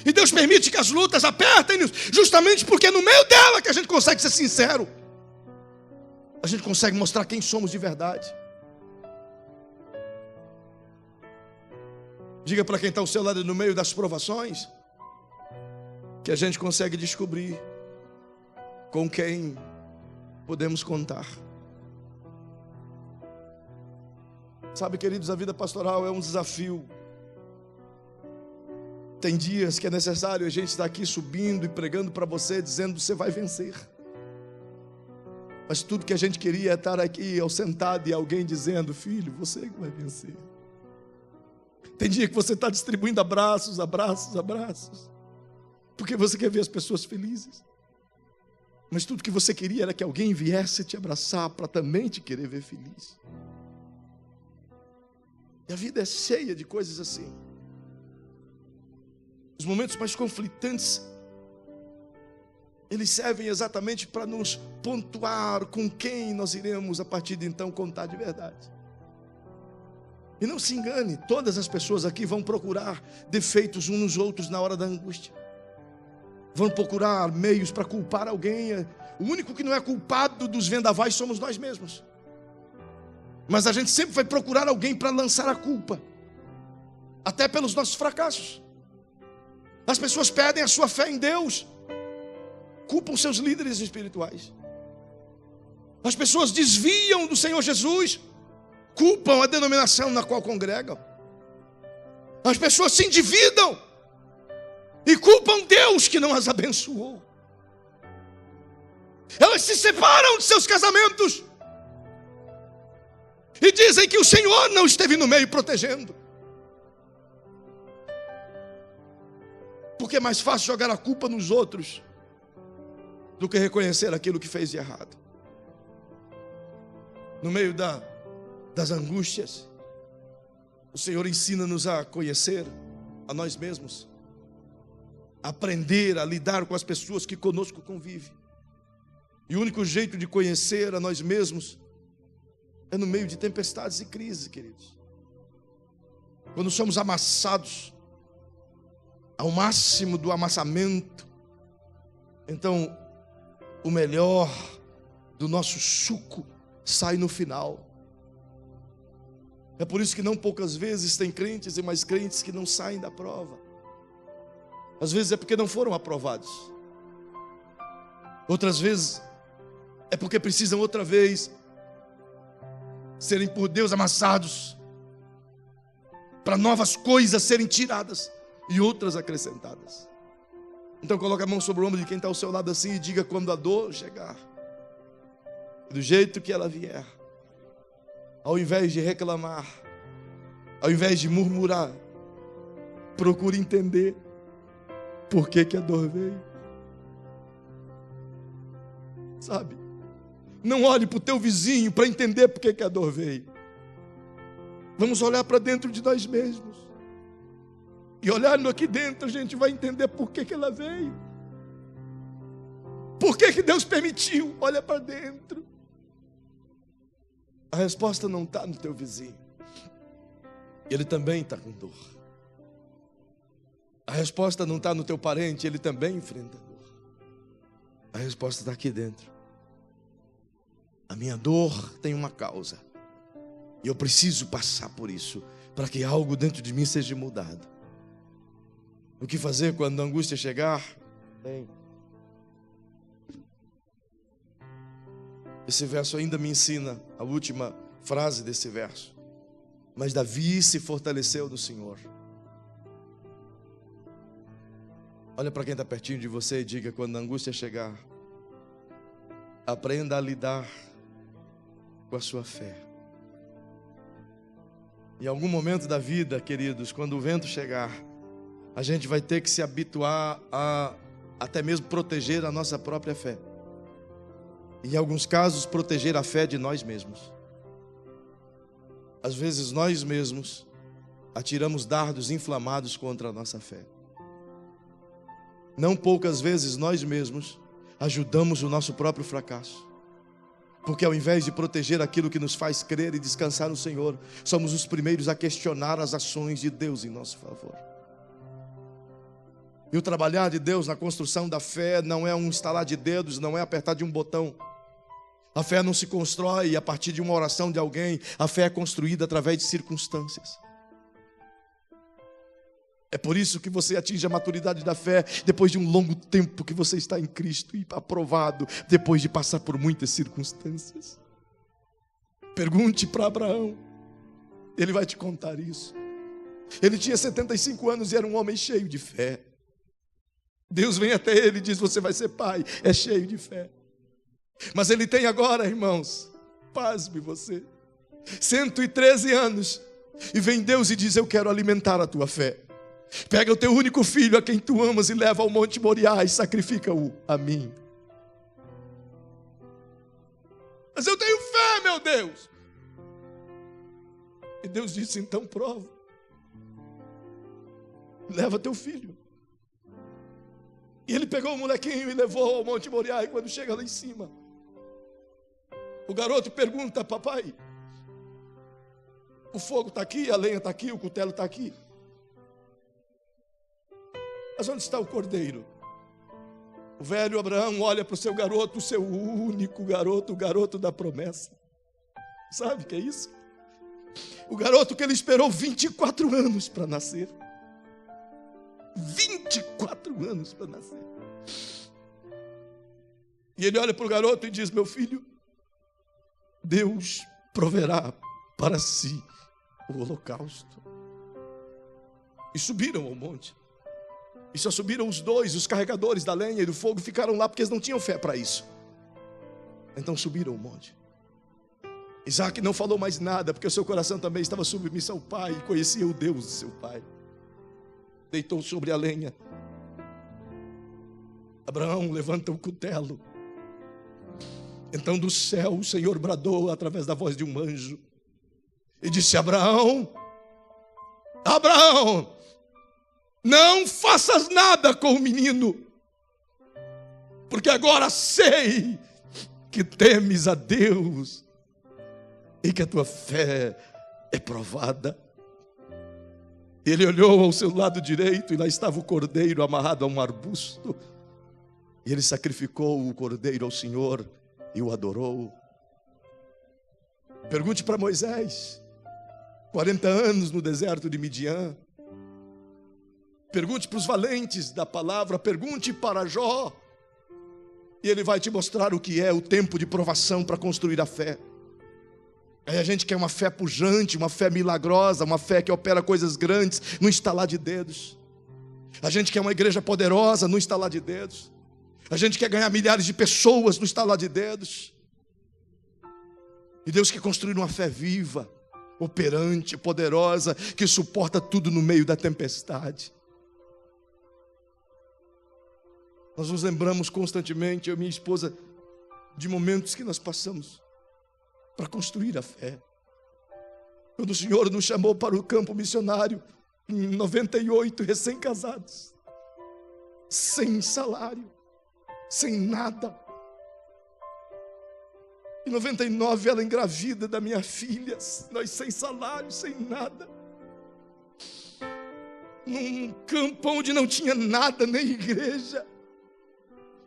E Deus permite que as lutas apertem-nos, justamente porque é no meio dela que a gente consegue ser sincero. A gente consegue mostrar quem somos de verdade. Diga para quem está ao seu lado, no meio das provações, que a gente consegue descobrir com quem podemos contar. Sabe, queridos, a vida pastoral é um desafio. Tem dias que é necessário a gente estar aqui subindo e pregando para você, dizendo que você vai vencer. Mas tudo que a gente queria é estar aqui ao sentado e alguém dizendo: filho, você que vai vencer. Tem dia que você está distribuindo abraços, abraços, abraços, porque você quer ver as pessoas felizes. Mas tudo que você queria era que alguém viesse te abraçar para também te querer ver feliz. E a vida é cheia de coisas assim. Os momentos mais conflitantes, eles servem exatamente para nos pontuar com quem nós iremos a partir de então contar de verdade. E não se engane, todas as pessoas aqui vão procurar defeitos uns nos outros na hora da angústia. Vão procurar meios para culpar alguém. O único que não é culpado dos vendavais somos nós mesmos. Mas a gente sempre vai procurar alguém para lançar a culpa, até pelos nossos fracassos. As pessoas perdem a sua fé em Deus, culpam seus líderes espirituais. As pessoas desviam do Senhor Jesus, culpam a denominação na qual congregam. As pessoas se endividam e culpam Deus que não as abençoou. Elas se separam de seus casamentos e dizem que o Senhor não esteve no meio protegendo. Porque é mais fácil jogar a culpa nos outros do que reconhecer aquilo que fez de errado. No meio das angústias, o Senhor ensina-nos a conhecer a nós mesmos, a aprender a lidar com as pessoas que conosco convivem. E o único jeito de conhecer a nós mesmos é no meio de tempestades e crises, queridos. Quando somos amassados ao máximo do amassamento, então o melhor do nosso suco sai no final. É por isso que não poucas vezes tem crentes e mais crentes que não saem da prova. Às vezes é porque não foram aprovados. Outras vezes é porque precisam outra vez serem por Deus amassados, para novas coisas serem tiradas e outras acrescentadas. Então coloque a mão sobre o ombro de quem está ao seu lado assim e diga: quando a dor chegar, Do jeito que ela vier, ao invés de reclamar, ao invés de murmurar, procure entender por que a dor veio. Sabe? Não olhe para o teu vizinho para entender por que a dor veio. Vamos olhar para dentro de nós mesmos. E olhando aqui dentro, a gente vai entender por que ela veio. Por que Deus permitiu? Olha para dentro. A resposta não está no teu vizinho. Ele também está com dor. A resposta não está no teu parente, ele também enfrenta dor. A resposta está aqui dentro. A minha dor tem uma causa. E eu preciso passar por isso, para que algo dentro de mim seja mudado. O que fazer quando a angústia chegar? Bem, esse verso ainda me ensina a última frase desse verso. Mas Davi se fortaleceu no Senhor. Olha para quem está pertinho de você e diga: quando a angústia chegar, aprenda a lidar com a sua fé. Em algum momento da vida, queridos, quando o vento chegar, a gente vai ter que se habituar a até mesmo proteger a nossa própria fé. Em alguns casos, proteger a fé de nós mesmos. Às vezes nós mesmos atiramos dardos inflamados contra a nossa fé. Não poucas vezes nós mesmos ajudamos o nosso próprio fracasso. Porque ao invés de proteger aquilo que nos faz crer e descansar no Senhor, somos os primeiros a questionar as ações de Deus em nosso favor. E o trabalhar de Deus na construção da fé não é um estalar de dedos, não é apertar de um botão. A fé não se constrói a partir de uma oração de alguém. A fé é construída através de circunstâncias. É por isso que você atinge a maturidade da fé depois de um longo tempo que você está em Cristo e aprovado, depois de passar por muitas circunstâncias. Pergunte para Abraão, ele vai te contar isso. Ele tinha 75 anos e era um homem cheio de fé. Deus vem até ele e diz: você vai ser pai. É cheio de fé. Mas ele tem agora, irmãos, pasme você, 113 anos. E vem Deus e diz: eu quero alimentar a tua fé. Pega o teu único filho, a quem tu amas, e leva ao Monte Moriá e sacrifica-o a mim. Mas eu tenho fé, meu Deus. E Deus disse: então prova. Leva teu filho. E ele pegou o molequinho e levou ao Monte Moriá. E quando chega lá em cima, o garoto pergunta: papai, o fogo está aqui, a lenha está aqui, o cutelo está aqui, mas onde está o cordeiro? O velho Abraão olha para o seu garoto, o seu único garoto, o garoto da promessa. Sabe o que é isso? O garoto que ele esperou 24 anos para nascer. 24 anos para nascer. E ele olha para o garoto e diz: meu filho, Deus proverá para si o holocausto. E subiram ao monte. E só subiram os dois, os carregadores da lenha e do fogo, ficaram lá porque eles não tinham fé para isso. Então subiram o monte. Isaac não falou mais nada, porque o seu coração também estava submisso ao pai e conhecia o Deus de seu pai. Deitou sobre a lenha. Abraão levanta o cutelo. Então do céu o Senhor bradou através da voz de um anjo e disse: Abraão, Abraão, não faças nada com o menino, porque agora sei que temes a Deus e que a tua fé é provada. Ele olhou ao seu lado direito e lá estava o cordeiro amarrado a um arbusto. E ele sacrificou o cordeiro ao Senhor e o adorou. Pergunte para Moisés, 40 anos no deserto de Midian. Pergunte para os valentes da palavra, pergunte para Jó. E ele vai te mostrar o que é o tempo de provação para construir a fé. Aí a gente quer uma fé pujante, uma fé milagrosa, uma fé que opera coisas grandes no estalar de dedos. A gente quer uma igreja poderosa no estalar de dedos. A gente quer ganhar milhares de pessoas no estalar de dedos. E Deus quer construir uma fé viva, operante, poderosa, que suporta tudo no meio da tempestade. Nós nos lembramos constantemente, eu e minha esposa, de momentos que nós passamos para construir a fé. Quando o Senhor nos chamou para o campo missionário, em 98, recém-casados, sem salário, sem nada. Em 99, ela engravida da minha filha, nós sem salário, sem nada. Num campo onde não tinha nada, nem igreja.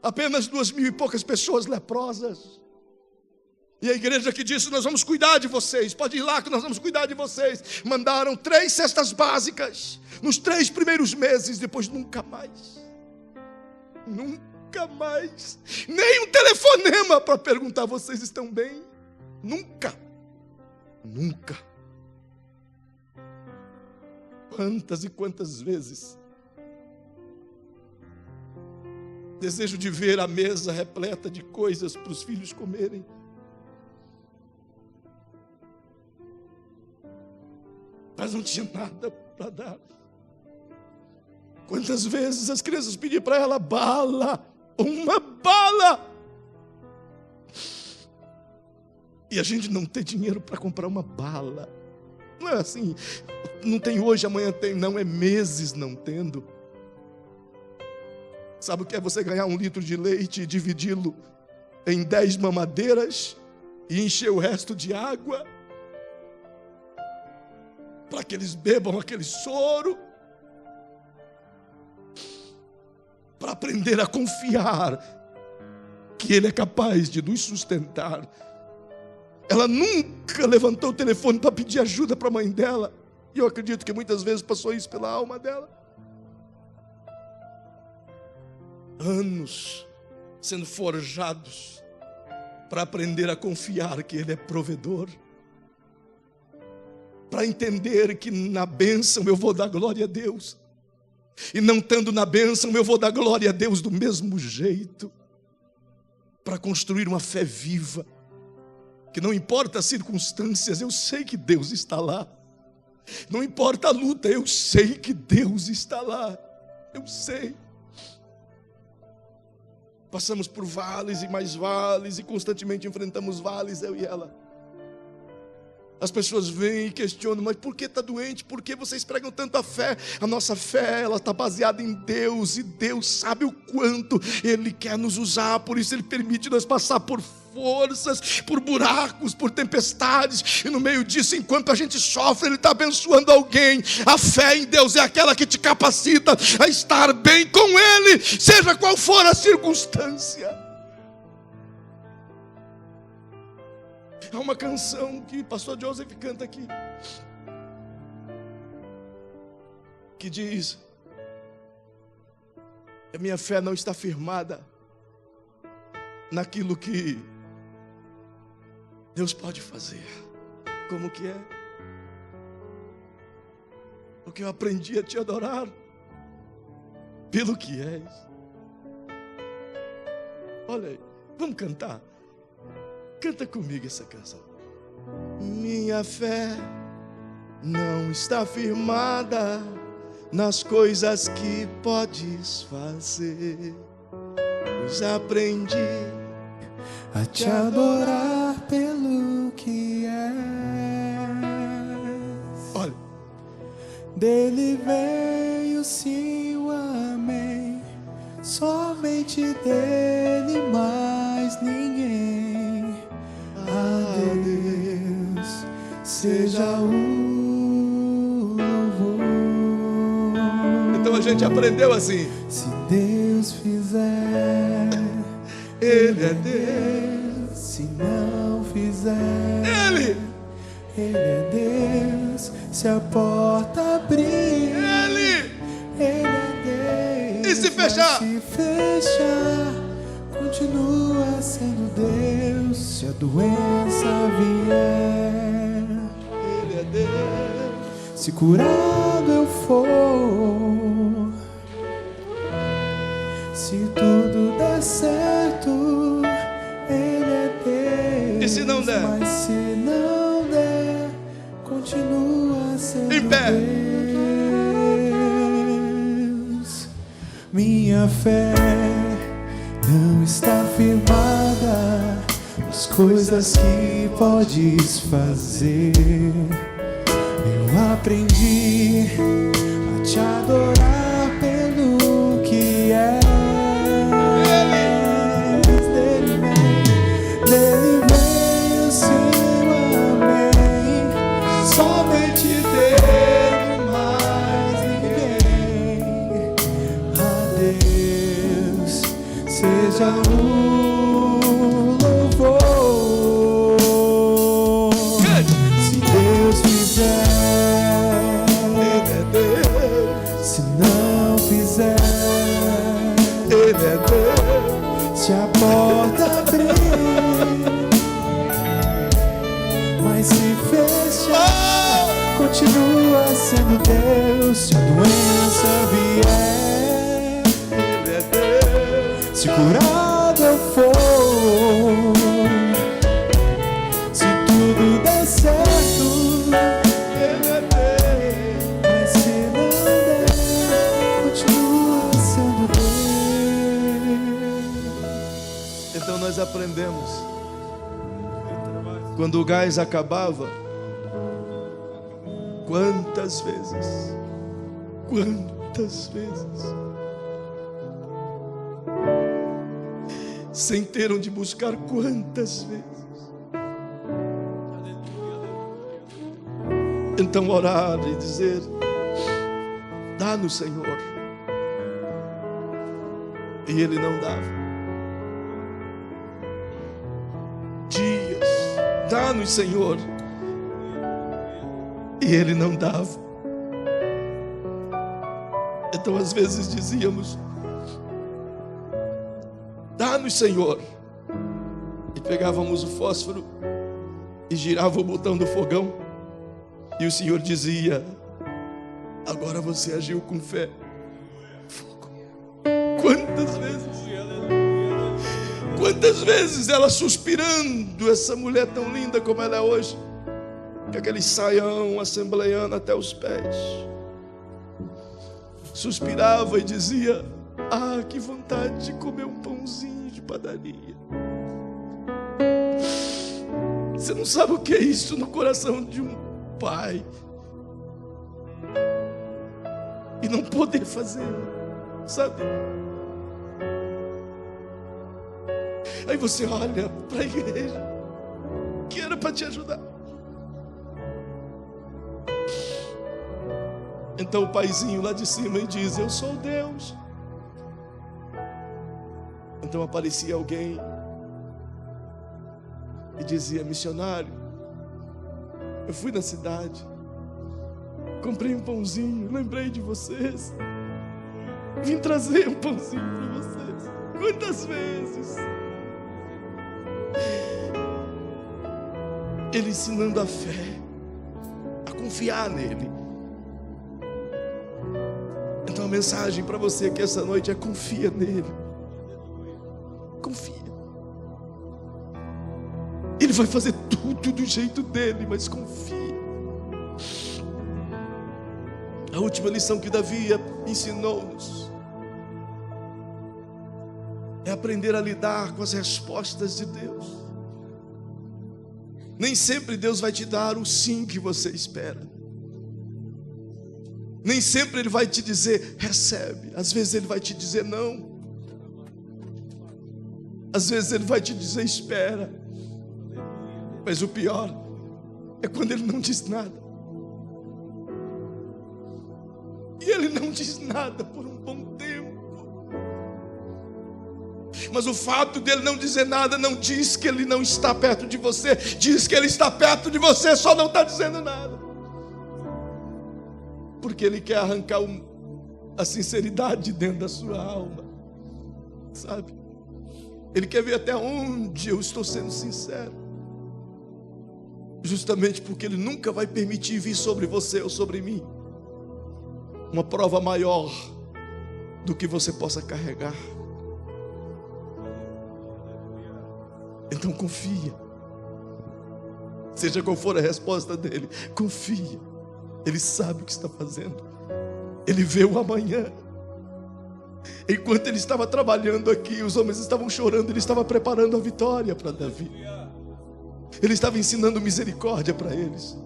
Apenas 2.000 e poucas pessoas leprosas. E a igreja que disse: nós vamos cuidar de vocês, pode ir lá que nós vamos cuidar de vocês. Mandaram 3 cestas básicas nos 3 primeiros meses, depois nunca mais. Nunca mais. Nem um telefonema para perguntar: vocês estão bem? Nunca. Nunca. Quantas e quantas vezes desejo de ver a mesa repleta de coisas para os filhos comerem. Mas não tinha nada para dar. Quantas vezes as crianças pediam para ela bala, uma bala. E a gente não tem dinheiro para comprar uma bala. Não é assim, não tem hoje, amanhã tem, não, é meses não tendo. Sabe o que é você ganhar 1 litro de leite e dividi-lo em 10 mamadeiras e encher o resto de água? Para que eles bebam aquele soro, para aprender a confiar que Ele é capaz de nos sustentar. Ela nunca levantou o telefone para pedir ajuda para a mãe dela, e eu acredito que muitas vezes passou isso pela alma dela. Anos sendo forjados para aprender a confiar que Ele é provedor, para entender que na bênção eu vou dar glória a Deus, e não estando na bênção eu vou dar glória a Deus do mesmo jeito, para construir uma fé viva, que não importa as circunstâncias, eu sei que Deus está lá, não importa a luta, eu sei que Deus está lá, eu sei. Passamos por vales e mais vales, e constantemente enfrentamos vales, eu e ela. As pessoas vêm e questionam: mas por que está doente? Por que vocês pregam tanto a fé? A nossa fé, ela está baseada em Deus, e Deus sabe o quanto Ele quer nos usar, por isso Ele permite nós passar por forças, por buracos, por tempestades, e no meio disso, enquanto a gente sofre, Ele está abençoando alguém. A fé em Deus é aquela que te capacita a estar bem com Ele, seja qual for a circunstância. Há uma canção que o pastor Joseph canta aqui, que diz: a minha fé não está firmada naquilo que Deus pode fazer. Como que é? Porque eu aprendi a te adorar pelo que és. Olha aí, vamos cantar. Canta comigo essa canção. Minha fé não está firmada nas coisas que podes fazer, pois aprendi a te adorar pelo que és. Olha, dele veio sim o amém, somente dele, mais ninguém. A Deus seja o louvor. Então a gente aprendeu assim: se Deus fizer, Ele é Deus. se não fizer, Ele é Deus. Se a porta abrir, Ele é Deus. E se fechar? Mas se fechar, continua sendo Deus. Se a doença vier, Ele é Deus. se curado eu for, se tudo der certo, Ele é Deus. E se se não der? Mas se não der, continua sendo Em pé. Deus. Minha fé não está firmada nas coisas que podes fazer. Eu aprendi a te adorar pelo que és. Dele veio sim, amém. Somente dele, mais ninguém. A Deus seja o louvor. Se Deus fizer, Ele é Deus. Se não fizer, Ele é Deus. Se a porta abrir, mas se fechar, continua sendo Deus. Se a doença vier, Ele é Deus. Se curado eu for, se tudo der certo, Ele é Deus. Mas se não der, continua sendo Deus. Então nós aprendemos. Quando o gás acabava, quantas vezes, sem ter onde buscar, quantas vezes. Então orar e dizer: dá-nos, Senhor. E Ele não dava. Dá-nos, Senhor. E Ele não dava. Então às vezes dizíamos: dá-nos, Senhor. E pegávamos o fósforo e girava o botão do fogão, e o Senhor dizia: agora você agiu com fé. Fogo. Quantas vezes ela suspirando, essa mulher tão linda como ela é hoje, com aquele saião assembleiano até os pés, suspirava e dizia: ah, que vontade de comer um pãozinho de padaria. Você não sabe o que é isso no coração de um pai, e não poder fazer, sabe? Aí você olha para a igreja que era para te ajudar. Então o paizinho lá de cima e diz: eu sou Deus. Então aparecia alguém e dizia: missionário, eu fui na cidade, comprei um pãozinho, lembrei de vocês, vim trazer um pãozinho para vocês. Quantas vezes Ele ensinando a fé, a confiar nele. Então a mensagem para você aqui essa noite é: confia nele. Confia. Ele vai fazer tudo do jeito dele, mas confia. A última lição que Davi ensinou-nos é aprender a lidar com as respostas de Deus. Nem sempre Deus vai te dar o sim que você espera. Nem sempre Ele vai te dizer recebe. Às vezes Ele vai te dizer não. Às vezes Ele vai te dizer espera. Mas o pior é quando Ele não diz nada. E Ele não diz nada por um bom tempo. Mas o fato dele não dizer nada não diz que ele não está perto de você. Diz que ele está perto de você, só não está dizendo nada. Porque ele quer arrancar a sinceridade dentro da sua alma, sabe? Ele quer ver até onde eu estou sendo sincero. Justamente porque ele nunca vai permitir vir sobre você ou sobre mim uma prova maior do que você possa carregar. Então confia. Seja qual for a resposta dele, confia. Ele sabe o que está fazendo. Ele vê o amanhã. Enquanto ele estava trabalhando aqui, os homens estavam chorando. Ele estava preparando a vitória para Davi. Ele estava ensinando misericórdia para eles.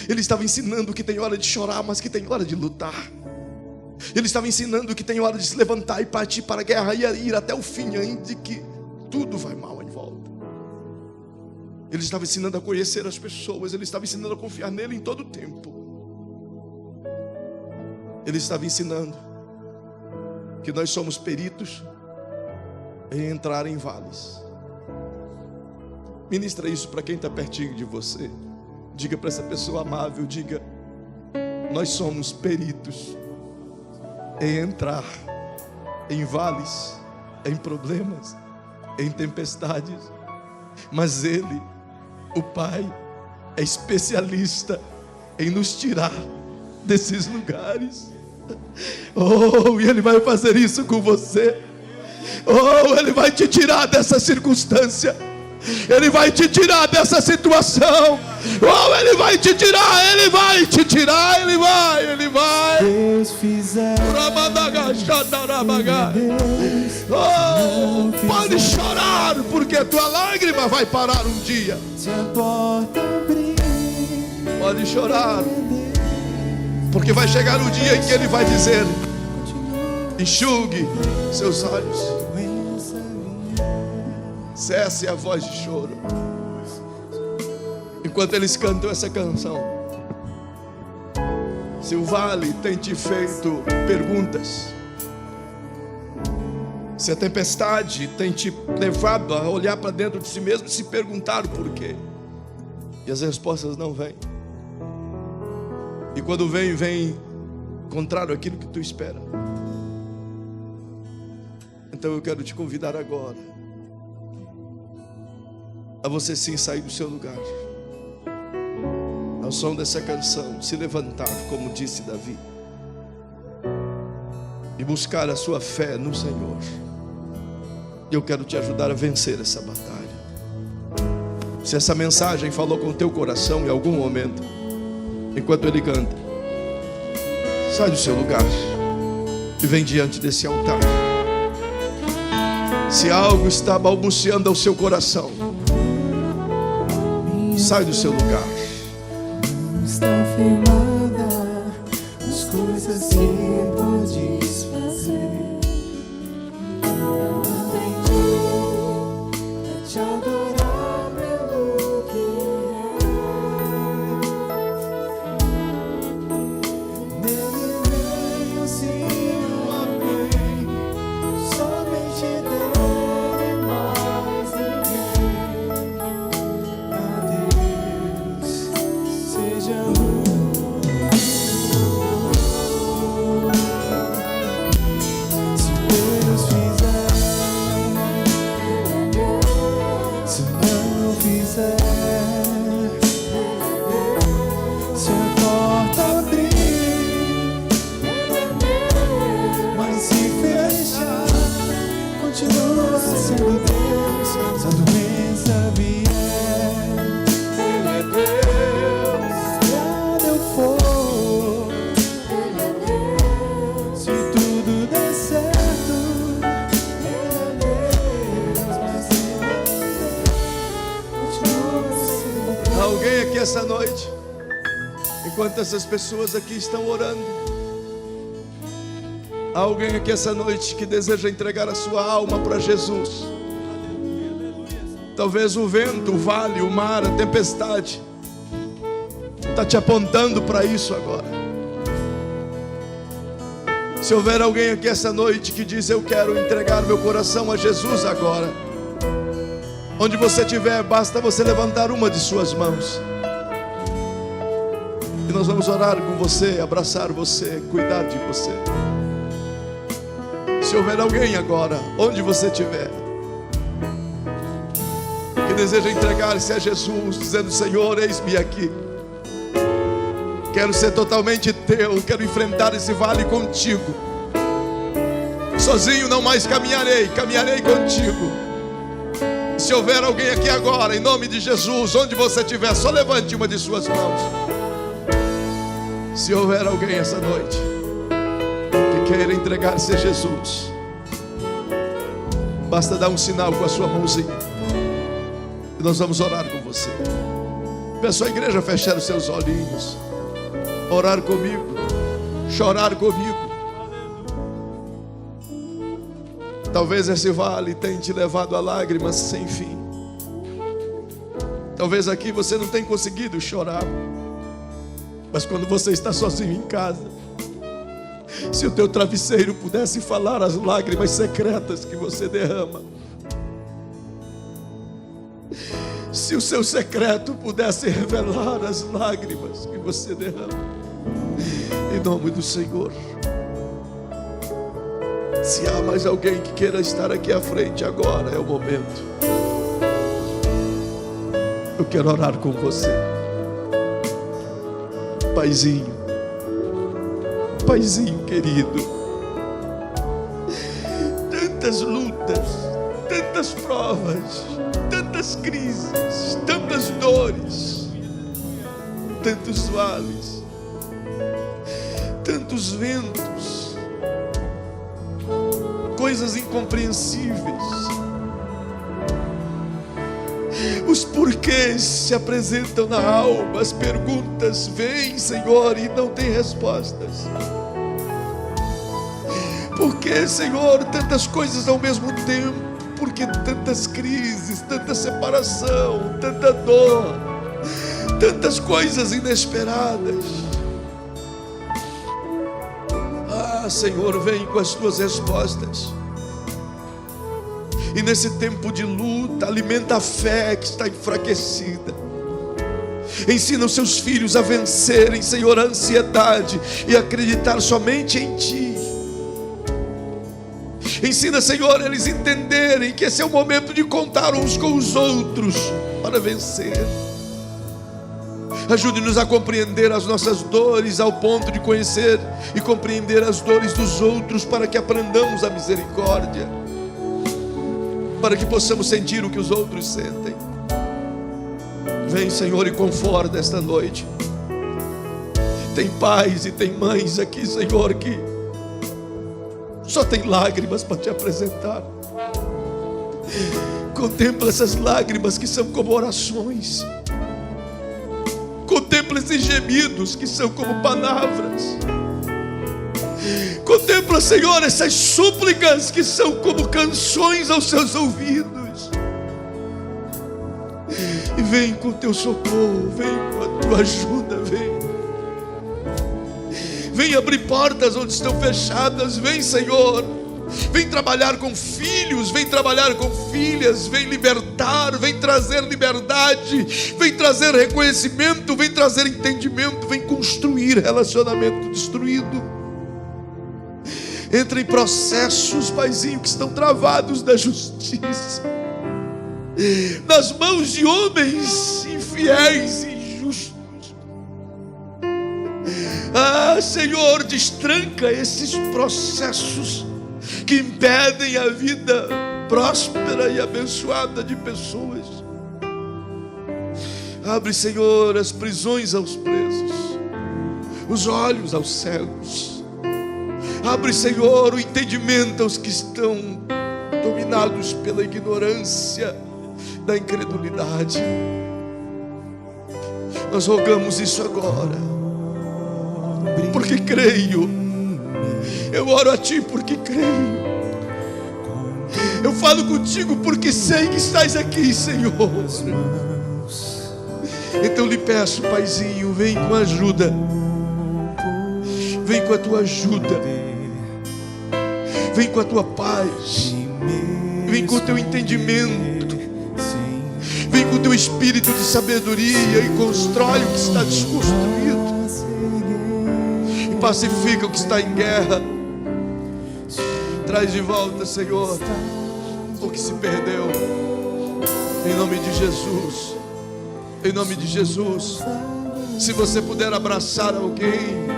Ele estava ensinando que tem hora de chorar, mas que tem hora de lutar. Ele estava ensinando que tem hora de se levantar e partir para a guerra e ir até o fim, ainda que tudo vai mal em volta. Ele estava ensinando a conhecer as pessoas. Ele estava ensinando a confiar nele em todo o tempo. Ele estava ensinando que nós somos peritos em entrar em vales. Ministra isso para quem está pertinho de você. Diga para essa pessoa amável, diga: nós somos peritos em entrar em vales, em problemas, em tempestades. Mas Ele, o Pai, é especialista em nos tirar desses lugares. Oh, e Ele vai fazer isso com você. Oh, Ele vai te tirar dessa circunstância. Ele vai te tirar dessa situação. Oh, Ele vai te tirar. Ele vai te tirar. Ele vai. Deus fizer. Oh, pode chorar, porque a tua lágrima vai parar um dia. Se a porta abrir, Pode chorar, porque vai chegar o dia em que Ele vai dizer: enxugue seus olhos, cesse a voz de choro. Enquanto eles cantam essa canção, se o vale tem te feito perguntas, se a tempestade tem te levado a olhar para dentro de si mesmo e se perguntar o porquê, e as respostas não vêm, e quando vem contrário àquilo que tu espera, então eu quero te convidar agora a você sim sair do seu lugar, ao som dessa canção, se levantar, como disse Davi, e buscar a sua fé no Senhor. Eu quero te ajudar a vencer essa batalha. Se essa mensagem falou com o teu coração em algum momento, enquanto ele canta, sai do seu lugar e vem diante desse altar. Se algo está balbuciando ao seu coração, sai do seu lugar. está firmada as coisas que podes fazer. Aprendi a te adorar pelo que é. Nele veio sim o amém, somente dele mais ninguém. A Deus seja se Deus fizer, se não fizer, se a porta abrir, mas se fechar, continua sendo Deus. Se a doença vier, Ele é Deus. Se nada eu for, Ele é Deus. Se tudo der certo, Ele é Deus. Mas se não der, continua sendo Deus. Alguém aqui essa noite, enquanto essas pessoas aqui estão orando, há alguém aqui essa noite que deseja entregar a sua alma para Jesus. Talvez o vento, o vale, o mar, a tempestade está te apontando para isso agora. Se houver alguém aqui essa noite que diz: eu quero entregar meu coração a Jesus agora, onde você estiver, basta você levantar uma de suas mãos e nós vamos orar com você, abraçar você, cuidar de você. Se houver alguém agora, onde você estiver, que deseja entregar-se a Jesus, dizendo: Senhor, eis-me aqui, quero ser totalmente teu, quero enfrentar esse vale contigo, sozinho não mais caminharei contigo. Se houver alguém aqui agora, em nome de Jesus, onde você estiver, só levante uma de suas mãos. Se houver alguém essa noite que queira entregar-se a Jesus, basta dar um sinal com a sua mãozinha e nós vamos orar com você. Peço à igreja a fechar os seus olhinhos, orar comigo, chorar comigo. Talvez esse vale tenha te levado a lágrimas sem fim. Talvez aqui você não tenha conseguido chorar, mas quando você está sozinho em casa, se o teu travesseiro pudesse falar as lágrimas secretas que você derrama, se o seu secreto pudesse revelar as lágrimas que você derrama, em nome do Senhor. Se há mais alguém que queira estar aqui à frente agora, é o momento. Eu quero orar com você. Paizinho, Paizinho querido, tantas lutas, tantas provas, tantas crises, tantas dores, tantos vales, tantos ventos, coisas incompreensíveis. Os porquês se apresentam na alma, as perguntas vêm, Senhor, e não tem respostas. Por que, Senhor, tantas coisas ao mesmo tempo? Por que tantas crises, tanta separação, tanta dor, tantas coisas inesperadas? Ah, Senhor, vem com as tuas respostas. E nesse tempo de luta, alimenta a fé que está enfraquecida. Ensina os seus filhos a vencerem, Senhor, a ansiedade e acreditar somente em Ti. Ensina, Senhor, eles entenderem que esse é o momento de contar uns com os outros para vencer. Ajude-nos a compreender as nossas dores ao ponto de conhecer e compreender as dores dos outros, para que aprendamos a misericórdia, para que possamos sentir o que os outros sentem. Vem, Senhor, e conforta esta noite. Tem pais e tem mães aqui, Senhor, que só tem lágrimas para Te apresentar. Contempla essas lágrimas que são como orações. Contempla esses gemidos que são como palavras. Contempla, Senhor, essas súplicas que são como canções aos seus ouvidos. E vem com o Teu socorro, vem com a Tua ajuda, vem. Vem abrir portas onde estão fechadas, vem, Senhor. Vem trabalhar com filhos, vem trabalhar com filhas, vem libertar, vem trazer liberdade, vem trazer reconhecimento, vem trazer entendimento, vem construir relacionamento destruído. Entra em processos, Paizinho, que estão travados da justiça, nas mãos de homens infiéis e injustos. Ah, Senhor, destranca esses processos que impedem a vida próspera e abençoada de pessoas. Abre, Senhor, as prisões aos presos, os olhos aos cegos. Abre, Senhor, o entendimento aos que estão dominados pela ignorância da incredulidade. Nós rogamos isso agora, porque creio. Eu oro a Ti porque creio. Eu falo contigo porque sei que estás aqui, Senhor. Então lhe peço, Paizinho, vem com ajuda. Vem com a Tua ajuda. Vem com a Tua paz. Vem com o Teu entendimento. Vem com o Teu espírito de sabedoria e constrói o que está desconstruído. E pacifica o que está em guerra. Traz de volta, Senhor, o que se perdeu. Em nome de Jesus. Em nome de Jesus. Se você puder abraçar alguém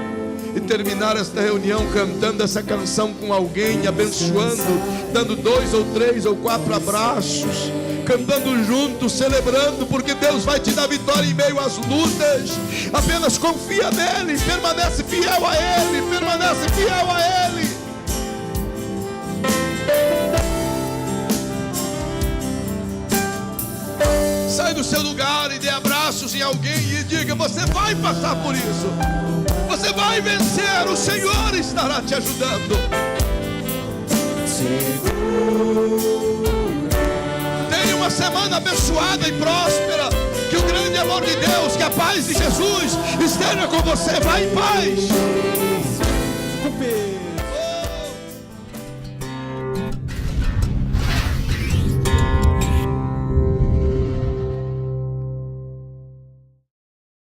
e terminar esta reunião cantando essa canção com alguém, abençoando, dando 2 ou 3 ou 4 abraços, cantando junto, celebrando, porque Deus vai te dar vitória em meio às lutas. Apenas confia nele, permanece fiel a ele, permanece fiel a ele. Sai do seu lugar e dê abraços em alguém e diga: você vai passar por isso, você vai vencer, o Senhor estará te ajudando. Tenha uma semana abençoada e próspera. Que o grande amor de Deus, que a paz de Jesus esteja com você. Vai em paz.